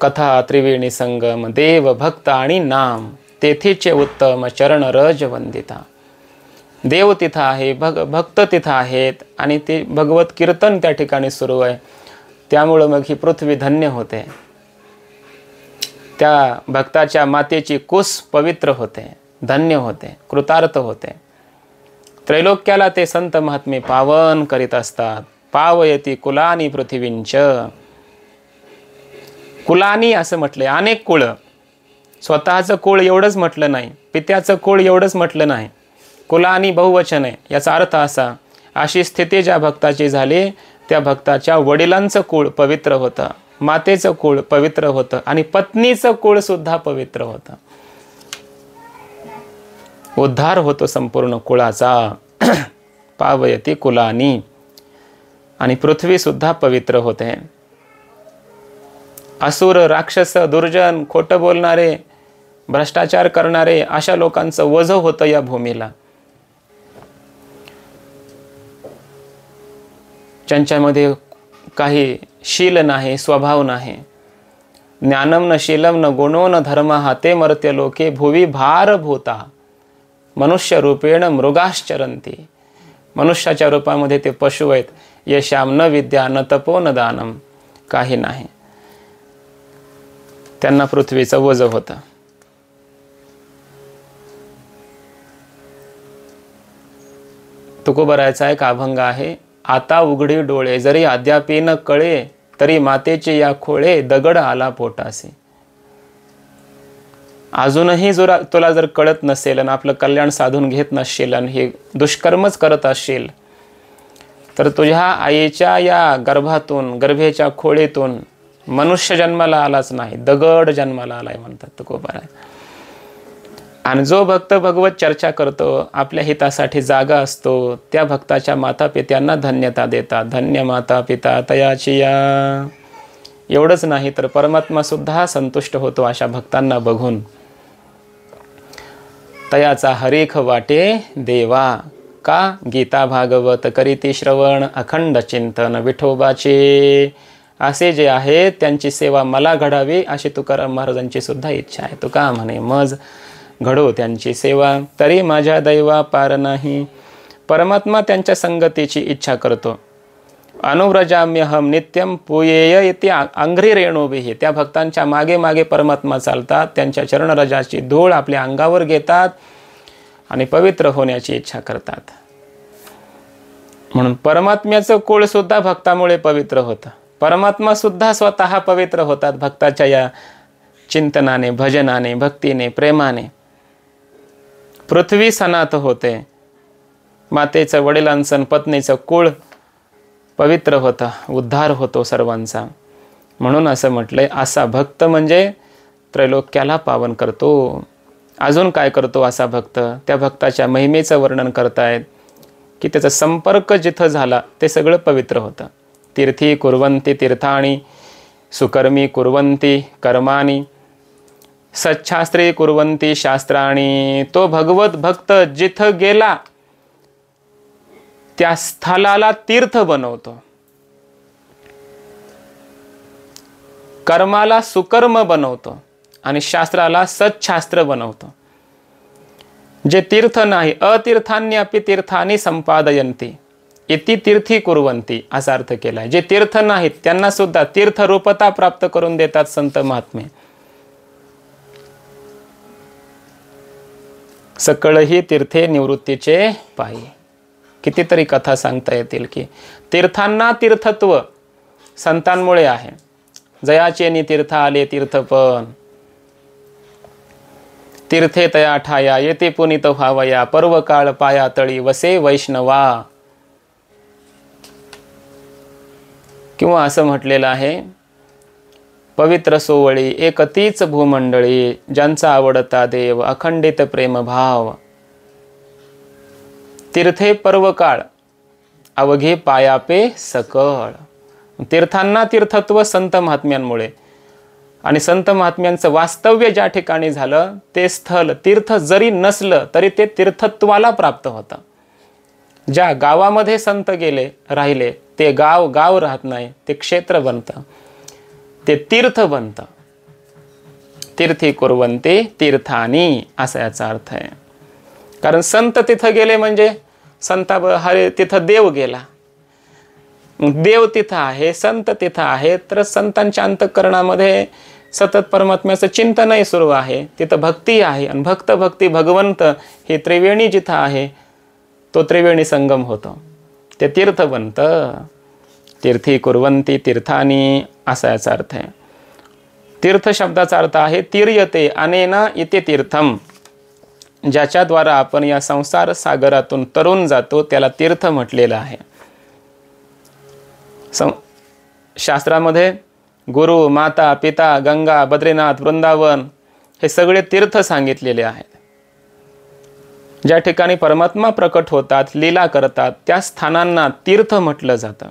कथा त्रिवेणी संगम देव भक्त आणि नाम तेथेचे उत्तम चरण रज वंदिता. देव तिथं आहे, भक्त तिथं आहेत आणि ते भगवत कीर्तन त्या ठिकाणी सुरू आहे. त्यामुळं मग ही पृथ्वी धन्य होते, त्या भक्ताच्या मातेची कुस पवित्र होते, धन्य होते, कृतार्थ होते. त्रैलोक्याला ते संत महात्मे पावन करीत असतात. पावयती कुलानी पृथ्वींच. कुलानी असं म्हटलंय, अनेक कुळ. स्वतःचं कुळ एवढंच म्हटलं नाही, पित्याचं कुळ एवढंच म्हटलं नाही, कुलानी बहुवचन आहे. याचा अर्थ असा, अशी स्थिती ज्या भक्ताची झाली त्या भक्ताच्या वडिलांचं कुळ पवित्र होतं, मातेचं कुळ पवित्र होतं आणि पत्नीचं कुळ सुद्धा पवित्र होतं. उद्धार होतो संपूर्ण कुळाचा. पावयती कुलानी. आणि पृथ्वी सुद्धा पवित्र होते. असुर, राक्षस, दुर्जन, खोटं बोलणारे, भ्रष्टाचार करणारे अशा लोकांचं वजं होतं या भूमीला. ज्यांच्यामध्ये काही शील नाही, स्वभाव नाही. ज्ञानम न शीलम न गुणो न धर्म हाते मर्त्य लोके भुवी भारभूता मनुष्य रूपेण मृगाश्चरंती. मनुष्याच्या रूपामध्ये ते पशु आहेत. यशाम न विद्या न तपो न दानम. काही नाही. त्यांना पृथ्वीचं वजं होतं. तुकोबरायचा एक अभंग आहे. आता उघडी डोळे जरी अद्यापी न कळे तरी मातेचे या खोळे दगड आला पोटासी. अजूनही तुला जर कळत नसेल आणि आपलं कल्याण साधून घेत नसशील आणि हे दुष्कर्मच करत असशील तर तुझ्या आईच्या या गर्भातून, गर्भेच्या खोळेतून मनुष्य जन्माला आलाच नाही, दगड जन्माला आलाय म्हणतात तुकोबराय. आणि जो भक्त भगवत चर्चा करतो, आपल्या हितासाठी जागा असतो, त्या भक्ताच्या माता पित्यांना धन्यता देतात. धन्य माता पिता तयाची या. एवढंच नाही तर परमात्मा सुद्धा संतुष्ट होतो अशा भक्तांना बघून. तयाचा हरेख वाटे देवा. का? गीता भागवत करीती श्रवण अखंड चिंतन विठोबाचे. असे जे आहेत त्यांची सेवा मला घडावी अशी तुकाराम महाराजांची सुद्धा इच्छा आहे. तुका म्हणे मज घडो त्यांची सेवा तरी माझ्या दैवा पार नाही. परमात्मा त्यांच्या संगतीची इच्छा करतो. अनुव्रजाम्यहम नित्यम पूयेय इति अंघ्री रेणुभिः. त्या भक्तांच्या मागे मागे परमात्मा चालतात, त्यांच्या चरणरजाची धूळ आपल्या अंगावर घेतात आणि पवित्र होण्याची इच्छा करतात. म्हणून परमात्म्याचं कुळ सुद्धा भक्तामुळे पवित्र होतं. परमात्मा सुद्धा स्वतः पवित्र होतात भक्ताच्या या चिंतनाने, भजनाने, भक्तीने, प्रेमाने. पृथ्वी सनात होते. मातेचं, वडिलांचं, पत्नीचं कुळ पवित्र होतं, उद्धार होतो सर्वांचा. म्हणून असं म्हटलंय, असा भक्त म्हणजे त्रैलोक्याला पावन करतो. अजून काय करतो असा भक्त? त्या भक्ताच्या महिमेचं वर्णन करतायत की त्याचा संपर्क जिथं झाला ते सगळं पवित्र होतं. तीर्थी कुर्वन्ति तीर्थाणी सुकर्मी कुर्वन्ति कर्माणी. सच्छास्त्रे कुर्वन्ति शास्त्राणी, तो भगवत भक्त जिथं गेला त्या स्थळाला तीर्थ बनवतो, कर्माला सुकर्म बनवतो आणि शास्त्राला सच्छास्त्र बनवतो. जे तीर्थ नाही, अतीर्थान्यपि तीर्थानि संपादयन्ति इति तीर्थी कुर्वन्ति असा अर्थ केलाय. जे तीर्थ नाहीत त्यांना सुद्धा तीर्थरूपता प्राप्त करून देतात संत महात्मे. सकळही तीर्थे निवृत्तीचे पायी. कितीतरी कथा सांगता येतील की तीर्थांना तीर्थत्व संतांमुळे आहे. जयाचेनी तीर्थ आले तीर्थपण, तीर्थे तया ठाया येते पुनित व्हावया, पर्व काळ पाया तळी वसे वैष्णवा. किंवा असं म्हटलेलं आहे, पवित्र सोवळी एकतीच भूमंडळी, ज्यांचा आवडता देव अखंडित प्रेमभाव. तीर्थे पर्वकाळ अवघे पायापे सकळ. तीर्थांना तीर्थत्व संत महात्म्यांमुळे, आणि संत महात्म्यांचं वास्तव्य ज्या ठिकाणी झालं ते स्थल तीर्थ जरी नसलं तरी ते तीर्थत्वाला प्राप्त होतं. ज्या गावामध्ये संत गेले राहिले ते गाव गाव राहत नाही, ते क्षेत्र बनतं, ते तीर्थ बनतं. तीर्थी कुर्वन्ति तीर्थानी असा याचा अर्थ आहे. कारण संत तिथं गेले म्हणजे हरे तिथं देव गेला. देव तिथं आहे, संत तिथं आहे, तर संतांच्या अंतःकरणामध्ये सतत परमात्म्याचं चिंतनही सुरू आहे. तिथं भक्ती आहे आणि भक्त भक्ती भगवंत हे त्रिवेणी जिथं आहे तो त्रिवेणी संगम होतो, ते तीर्थ बनतं. तीर्थी कुर्वन्ति तीर्थानी असा याचा अर्थ आहे. तीर्थ शब्दाचा अर्थ आहे तीर्यते अनेना इते तीर्थम. ज्याच्याद्वारा आपण या संसार सागरातून तरून जातो त्याला तीर्थ म्हटलेलं आहे. शास्त्रामध्ये गुरु, माता, पिता, गंगा, बद्रीनाथ, वृंदावन हे सगळे तीर्थ सांगितलेले आहेत. ज्या ठिकाणी परमात्मा प्रकट होतात, लीला करतात, त्या स्थानांना तीर्थ म्हटलं जातं.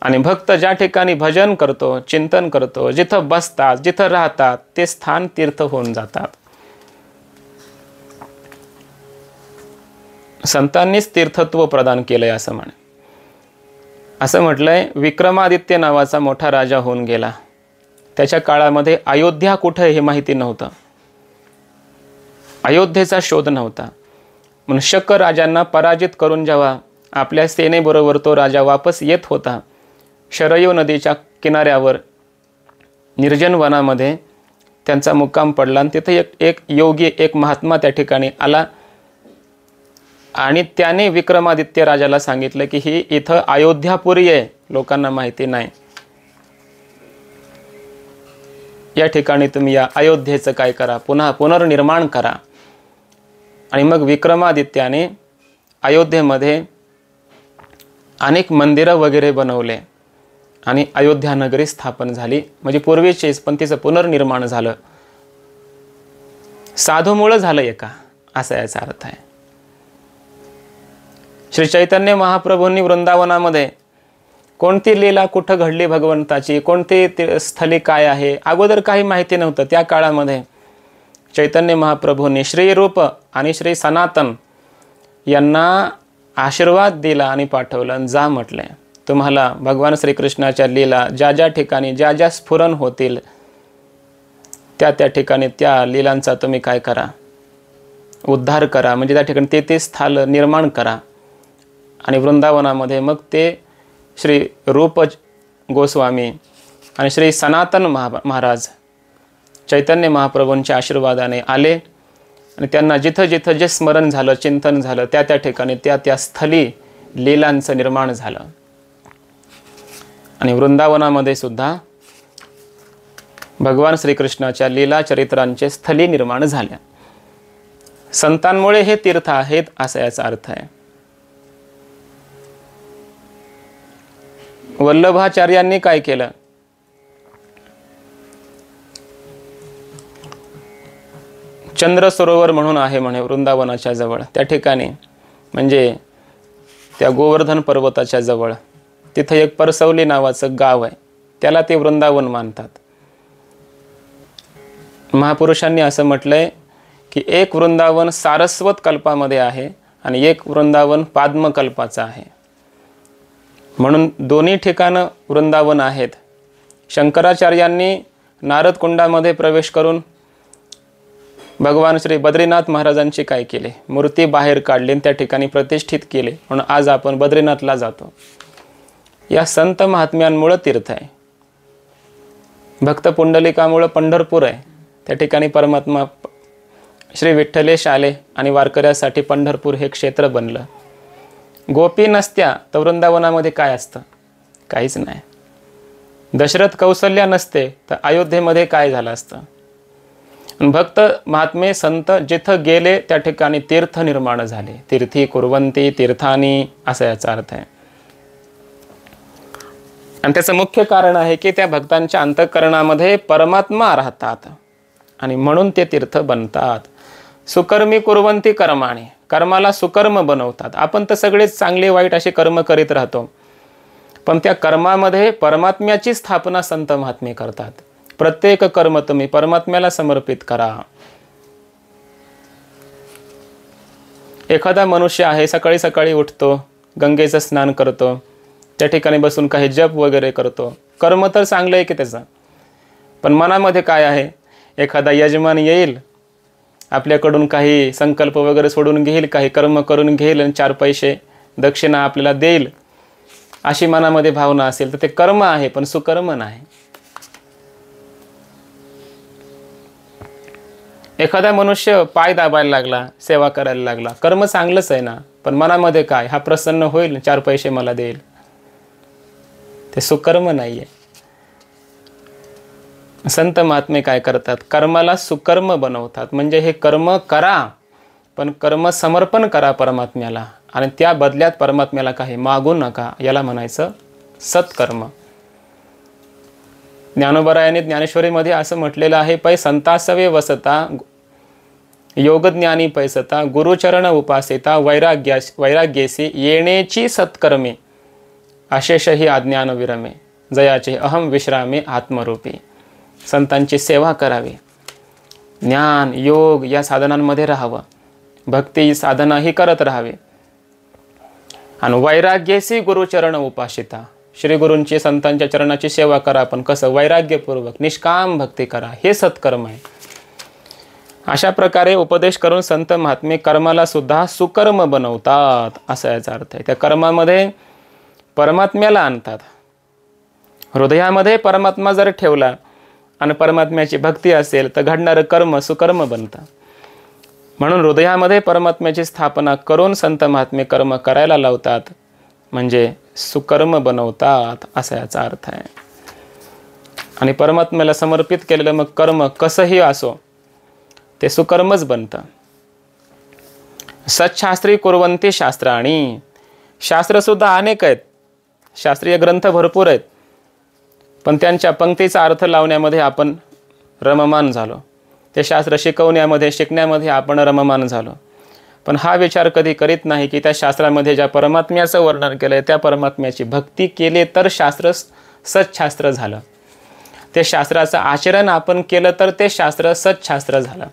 आणि भक्त ज्या ठिकाणी भजन करतो, चिंतन करतो, जिथं बसतात, जिथं राहतात ते स्थान तीर्थ होऊन जातात. संतांनीच तीर्थत्व प्रदान केलंय असं म्हणे. असं म्हटलंय, विक्रमादित्य नावाचा मोठा राजा होऊन गेला. त्याच्या काळामध्ये अयोध्या कुठे हे माहिती नव्हतं, अयोध्येचा शोध नव्हता. म्हणून शक राजांना पराजित करून जेव्हा आपल्या सेनेबरोबर तो राजा वापस येत होता, शरयू नदीच्या किनाऱ्यावर निर्जन वनामध्ये त्यांचा मुक्काम पडला. आणि तिथे एक योगी, एक महात्मा त्या ठिकाणी आला आणि त्याने विक्रमादित्य राजाला सांगितलं की ही इथं अयोध्यापुरी आहे, लोकांना माहिती नाही. या ठिकाणी तुम्ही या अयोध्येचं काय करा, पुनर्निर्माण करा. आणि मग विक्रमादित्याने अयोध्येमध्ये अनेक मंदिरं वगैरे बनवले आणि अयोध्या नगरी स्थापन झाली. म्हणजे पूर्वीचेच पण तिचं पुनर्निर्माण झालं. साधूमुळं झालं एका, असा याचा अर्थ आहे. श्री चैतन्य महाप्रभूंनी वृंदावनामध्ये कोणती लीला कुठं घडली भगवंताची, कोणती स्थली काय आहे, अगोदर काही माहिती नव्हतं. त्या काळामध्ये चैतन्य महाप्रभूंनी श्री रूप आणि श्री सनातन यांना आशीर्वाद दिला आणि पाठवलं. आणि जा म्हटले, तुम्हाला भगवान श्रीकृष्णाच्या लीला ज्या ज्या ठिकाणी ज्या ज्या स्फुरण होतील त्या त्या ठिकाणी त्या लीलांचा तुम्ही काय करा, उद्धार करा. म्हणजे त्या ठिकाणी ते स्थळ निर्माण करा. आणि वृंदावनामध्ये मग ते श्री रूप गोस्वामी आणि श्री सनातन महाराज चैतन्य महाप्रभूंच्या आशीर्वादाने आले आणि त्यांना जिथं जिथं जे स्मरण झालं, चिंतन झालं, त्या त्या ठिकाणी त्या त्या स्थली लीलांचं निर्माण झालं. आणि वृंदावनामध्ये सुद्धा भगवान श्रीकृष्णाच्या लीला चरित्रांचे स्थली निर्माण झाल्या. संतांमुळे हे तीर्थ आहेत असा याचा अर्थ आहे. वल्लभाचार्यांनी काय केलं, चंद्र सरोवर म्हणून आहे म्हणे वृंदावनाच्या जवळ, त्या ठिकाणी म्हणजे त्या गोवर्धन पर्वताच्या जवळ तिथं एक परसवली नावाचं गाव आहे, त्याला ते वृंदावन मानतात. महापुरुषांनी असं म्हटलंय की एक वृंदावन सारस्वत कल्पामध्ये आहे आणि एक वृंदावन पाद्मकल्पाचं आहे. म्हणून दोन्ही ठिकाणं वृंदावन आहेत. शंकराचार्यांनी नारद कुंडामध्ये प्रवेश करून भगवान श्री बद्रीनाथ महाराजांची काय केले, मूर्ती बाहेर काढली आणि त्या ठिकाणी प्रतिष्ठित केले. म्हणून आज आपण बद्रीनाथला जातो. या संत महात्म्यांमुळं तीर्थ आहे. भक्त पुंडलिकामुळं पंढरपूर आहे. त्या ठिकाणी परमात्मा श्री विठ्ठलेश आले आणि वारकऱ्यासाठी पंढरपूर हे क्षेत्र बनलं. गोपी नसत्या तर वृंदावनामध्ये काय असतं? काहीच नाही. दशरथ कौसल्या नसते तर अयोध्येमध्ये काय झालं असतं? भक्त महात्मे संत जिथं गेले त्या ठिकाणी तीर्थ निर्माण झाले. तीर्थी कुर्वंती तीर्थानी असा याचा अर्थ आहे. आणि त्याचं मुख्य कारण आहे की त्या भक्तांच्या अंतःकरणामध्ये परमात्मा राहतात आणि म्हणून ते तीर्थ बनतात. सुकर्मी कुर्वंती कर्माने, कर्माला सुकर्म बनवतात. आपण तर सगळेच चांगले वाईट असे कर्म करीत राहतो, पण त्या कर्मामध्ये परमात्म्याची स्थापना संत महात्मे करतात. प्रत्येक कर्म तुम्ही परमात्म्याला समर्पित करा. एखादा मनुष्य आहे, सकाळी सकाळी उठतो, गंगेचं स्नान करतो, त्या ठिकाणी बसून काही जप वगैरे करतो. कर्म तर चांगलं आहे की त्याचं, पण मनामध्ये काय आहे? एखादा यजमान येईल, आपल्याकडून काही संकल्प वगैरे सोडून घेईल, काही कर्म करून घेईल आणि 4 पैसे दक्षिणा आपल्याला देईल, अशी मनामध्ये भावना असेल तर ते कर्म आहे, पण सुकर्म नाही. एखादा मनुष्य पाय दाबायला लागला, सेवा करायला लागला, कर्म चांगलंच आहे ना, पण मनामध्ये काय? हा प्रसन्न होईल, 4 पैसे मला देईल, ते सुकर्म नाहीये. संत महात्मे काय करतात? कर्माला सुकर्म बनवतात. म्हणजे हे कर्म करा, पण कर्म समर्पण करा परमात्म्याला आणि त्या बदल्यात परमात्म्याला काही मागू नका. याला म्हणायचं सत्कर्म. ज्ञानोबरायाने ज्ञानेश्वरीमध्ये असं म्हटलेलं आहे, पै संतासवे वसता योगज्ञानी पैसता गुरुचरण उपासिता वैराग्येसी येणेची सत्कर्मे अशेषही अज्ञान विरमे जयाचे अहम विश्रामे आत्मरूपी. संतांची सेवा करावी, ज्ञान योग या साधनांमध्ये राहावं, भक्ती साधनाही करत राहावे आणि वैराग्येसी गुरुचरण उपासिता, श्री गुरूंची संतांच्या चरणाची सेवा करा, पण कसं? वैराग्यपूर्वक निष्काम भक्ती करा. हे सत्कर्म आहे. अशा प्रकारे उपदेश करून संत महात्मे कर्माला सुद्धा सुकर्म बनवतात, असा याचा अर्थ आहे. त्या कर्मामध्ये परमात्म्याला आणतात. हृदयामध्ये परमात्मा जर ठेवला आणि परमात्म्याची भक्ती असेल तर घडणारं कर्म सुकर्म बनतं. म्हणून हृदयामध्ये परमात्म्याची स्थापना करून संत महात्मे कर्म करायला लावतात, म्हणजे सुकर्म बनवतात, असा याचा अर्थ आहे. आणि परमात्म्याला समर्पित केलेलं मग कर्म कसंही असो ते सुकर्मच बनतं. सच्छास्त्री कुर्वंती शास्त्राणी, शास्त्रसुद्धा अनेक आहेत, शास्त्रीय ग्रंथ भरपूर आहेत, पण त्यांच्या पंक्तीचा अर्थ लावण्यामध्ये आपण रममान झालो. ते शास्त्र शिकण्यामध्ये आपण रममान झालो. पण हा विचार कधी करीत नाही की त्या शास्त्रामध्ये ज्या परमात्म्याचं वर्णन केलं आहे त्या परमात्म्याची भक्ती केली तर शास्त्र सच्छास्त्र झालं. ते शास्त्राचं आचरण आपण केलं तर ते शास्त्र सच्छास्त्र झालं.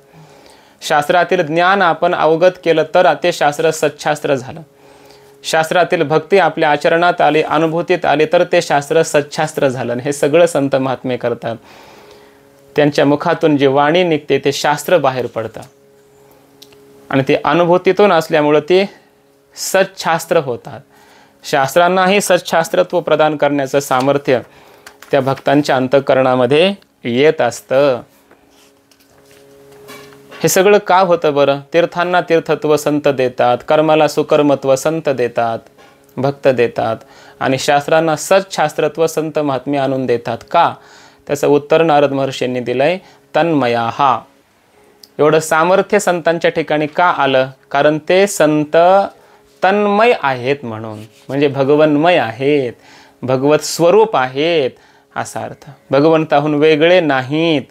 शास्त्रातील ज्ञान आपण अवगत केलं तर ते शास्त्र सच्छास्त्र झालं. शास्त्रातील भक्ती आपल्या आचरणात आली, अनुभूतीत आली तर ते शास्त्र सच्छास्त्र झालं. हे सगळं संत महात्मे करतात. त्यांच्या मुखातून जी वाणी निघते ते शास्त्र बाहेर पडतं आणि ते अनुभूतीतून असल्यामुळं ते सच्छास्त्र होतात. शास्त्रांनाही सच्छास्त्रत्व प्रदान करण्याचं सामर्थ्य त्या भक्तांच्या अंतःकरणामध्ये येत असतं. हे सगळं का होतं बरं? तीर्थांना तीर्थत्व संत देतात, कर्माला सुकर्मत्व संत देतात, भक्त देतात आणि शास्त्रांना सच्छास्त्रत्व संत महात्मे आणून देतात. का? त्याचं उत्तर नारद महर्षींनी दिलंय, तन्मया. हा एवढं सामर्थ्य संतांच्या ठिकाणी का आलं? कारण ते संत तन्मय आहेत म्हणून, म्हणजे भगवन्मय आहेत, भगवत स्वरूप आहेत असा अर्थ. भगवंताहून वेगळे नाहीत.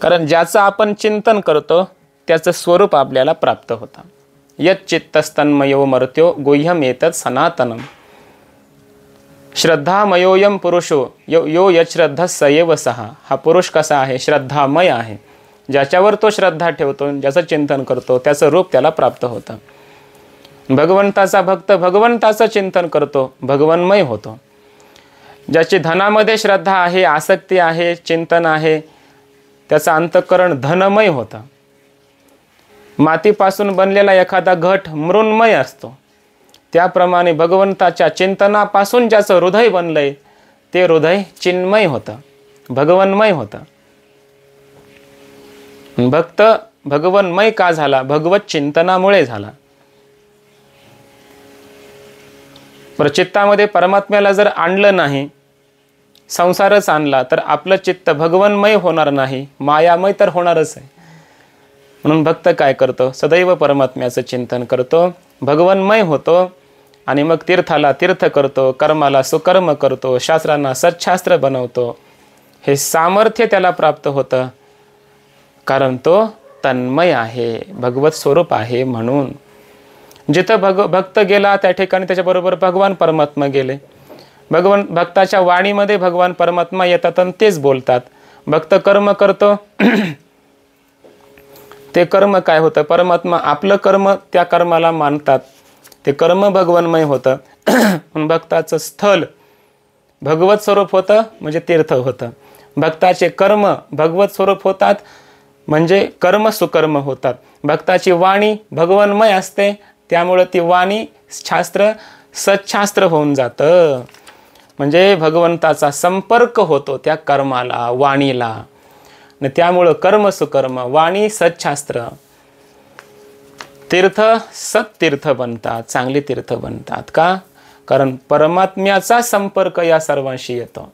कारण ज्याचं आपण चिंतन करतो त्याचं स्वरूप आपल्याला प्राप्त होतं. यत् चित्तस्तन्मयो मर्त्यो गुह्यम एतत् सनातनम. श्रद्धामयोयम पुरुषो यो यश्रद्धा सयेव सहा. हा पुरुष कसा आहे? श्रद्धामय आहे. ज्याच्यावर तो श्रद्धा ठेवतो, ज्याचं चिंतन करतो, त्याचं रूप त्याला प्राप्त होतं. भगवंताचा भक्त भगवंताचं चिंतन करतो, भगवन्मय होतो. ज्याची धनामध्ये श्रद्धा आहे, आसक्ती आहे, चिंतन आहे, त्याचं अंतःकरण धनमय होतं. मातीपासून बनलेला एखादा घट मृण्मय असतो. त्याप्रमाणे भगवंताच्या चिंतनापासून ज्याचं हृदय बनलंय ते हृदय चिन्मय होतं, भगवन्मय होतं. भक्त भगवन्मय का झाला? भगवत चिंतनामुळे झाला. चित्तामध्ये परमात्म्याला जर आणलं नाही, संसारच आणला, तर आपलं चित्त भगवन्मय होणार नाही, मायामय तर होणारच आहे. म्हणून भक्त काय करतो? सदैव परमात्म्याचं चिंतन करतो, भगवन्मय होतो आणि मग तीर्थाला तीर्थ करतो, कर्माला सुकर्म करतो, शास्त्रांना सच्छास्त्र बनवतो. हे सामर्थ्य त्याला प्राप्त होतं, कारण तो तन्मय आहे, भगवत स्वरूप आहे. म्हणून जिथं भक्त गेला त्या ठिकाणी त्याच्याबरोबर भगवान परमात्मा गेले. भक्ताच्या वाणीमध्ये भगवान परमात्मा येतात आणि तेच बोलतात. भक्त कर्म करतो, ते कर्म काय होतं? परमात्मा आपलं कर्म त्या कर्माला मानतात, ते कर्म भगवन्मय होतं. भक्ताचं स्थल भगवत स्वरूप होतं, म्हणजे तीर्थ होतं. भक्ताचे कर्म भगवत स्वरूप होतात, म्हणजे कर्म सुकर्म होतात. भक्ताची वाणी भगवन्मय असते, त्यामुळं ती वाणी शास्त्र सच्छास्त्र होऊन जातं. म्हणजे भगवंताचा संपर्क होतो त्या कर्माला, वाणीला. आणि त्यामुळं कर्म सुकर्म, वाणी सच्छास्त्र, तीर्थ सत्तीर्थ बनतात, चांगली तीर्थ बनतात. का? कारण परमात्म्याचा संपर्क या सर्वांशी येतो.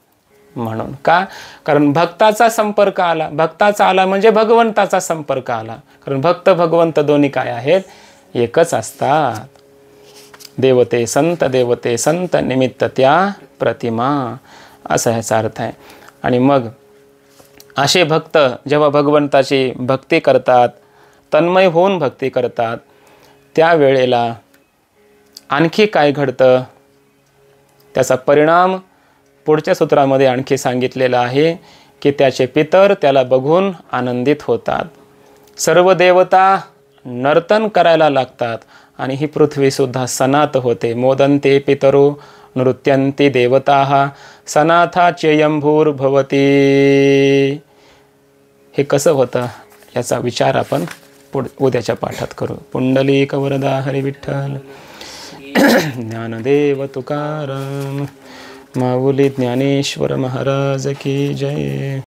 म्हणून का? कारण भक्ताचा संपर्क आला. भक्ताचा आला म्हणजे भगवंताचा संपर्क आला. कारण भक्त भगवंत दोन्ही काय आहेत? एकच असतात. देवते संत निमित्त त्या प्रतिमा, असा ह्याचा अर्थ आहे. आणि मग असे भक्त जेव्हा भगवंताची भक्ती करतात, तन्मय होऊन भक्ती करतात, त्यावेळेला आणखी काय घडतं? त्याचा परिणाम पुढच्या सूत्रामध्ये आणखी सांगितलेला आहे की त्याचे पितर त्याला बघून आनंदित होतात. सर्व देवता नर्तन करायला लागतात आणि ही पृथ्वीसुद्धा सनात होते. मोदन्ते पितरो नृत्यन्ति देवताः सनाथा चेयंभूर्भवती. हे कसं होतं याचा विचार आपण उद्याच्या पाठात करू. पुंडलिक वरदा हरी विठ्ठल. ज्ञानदेव तुकाराम. माऊली ज्ञानेश्वर महाराज की जय.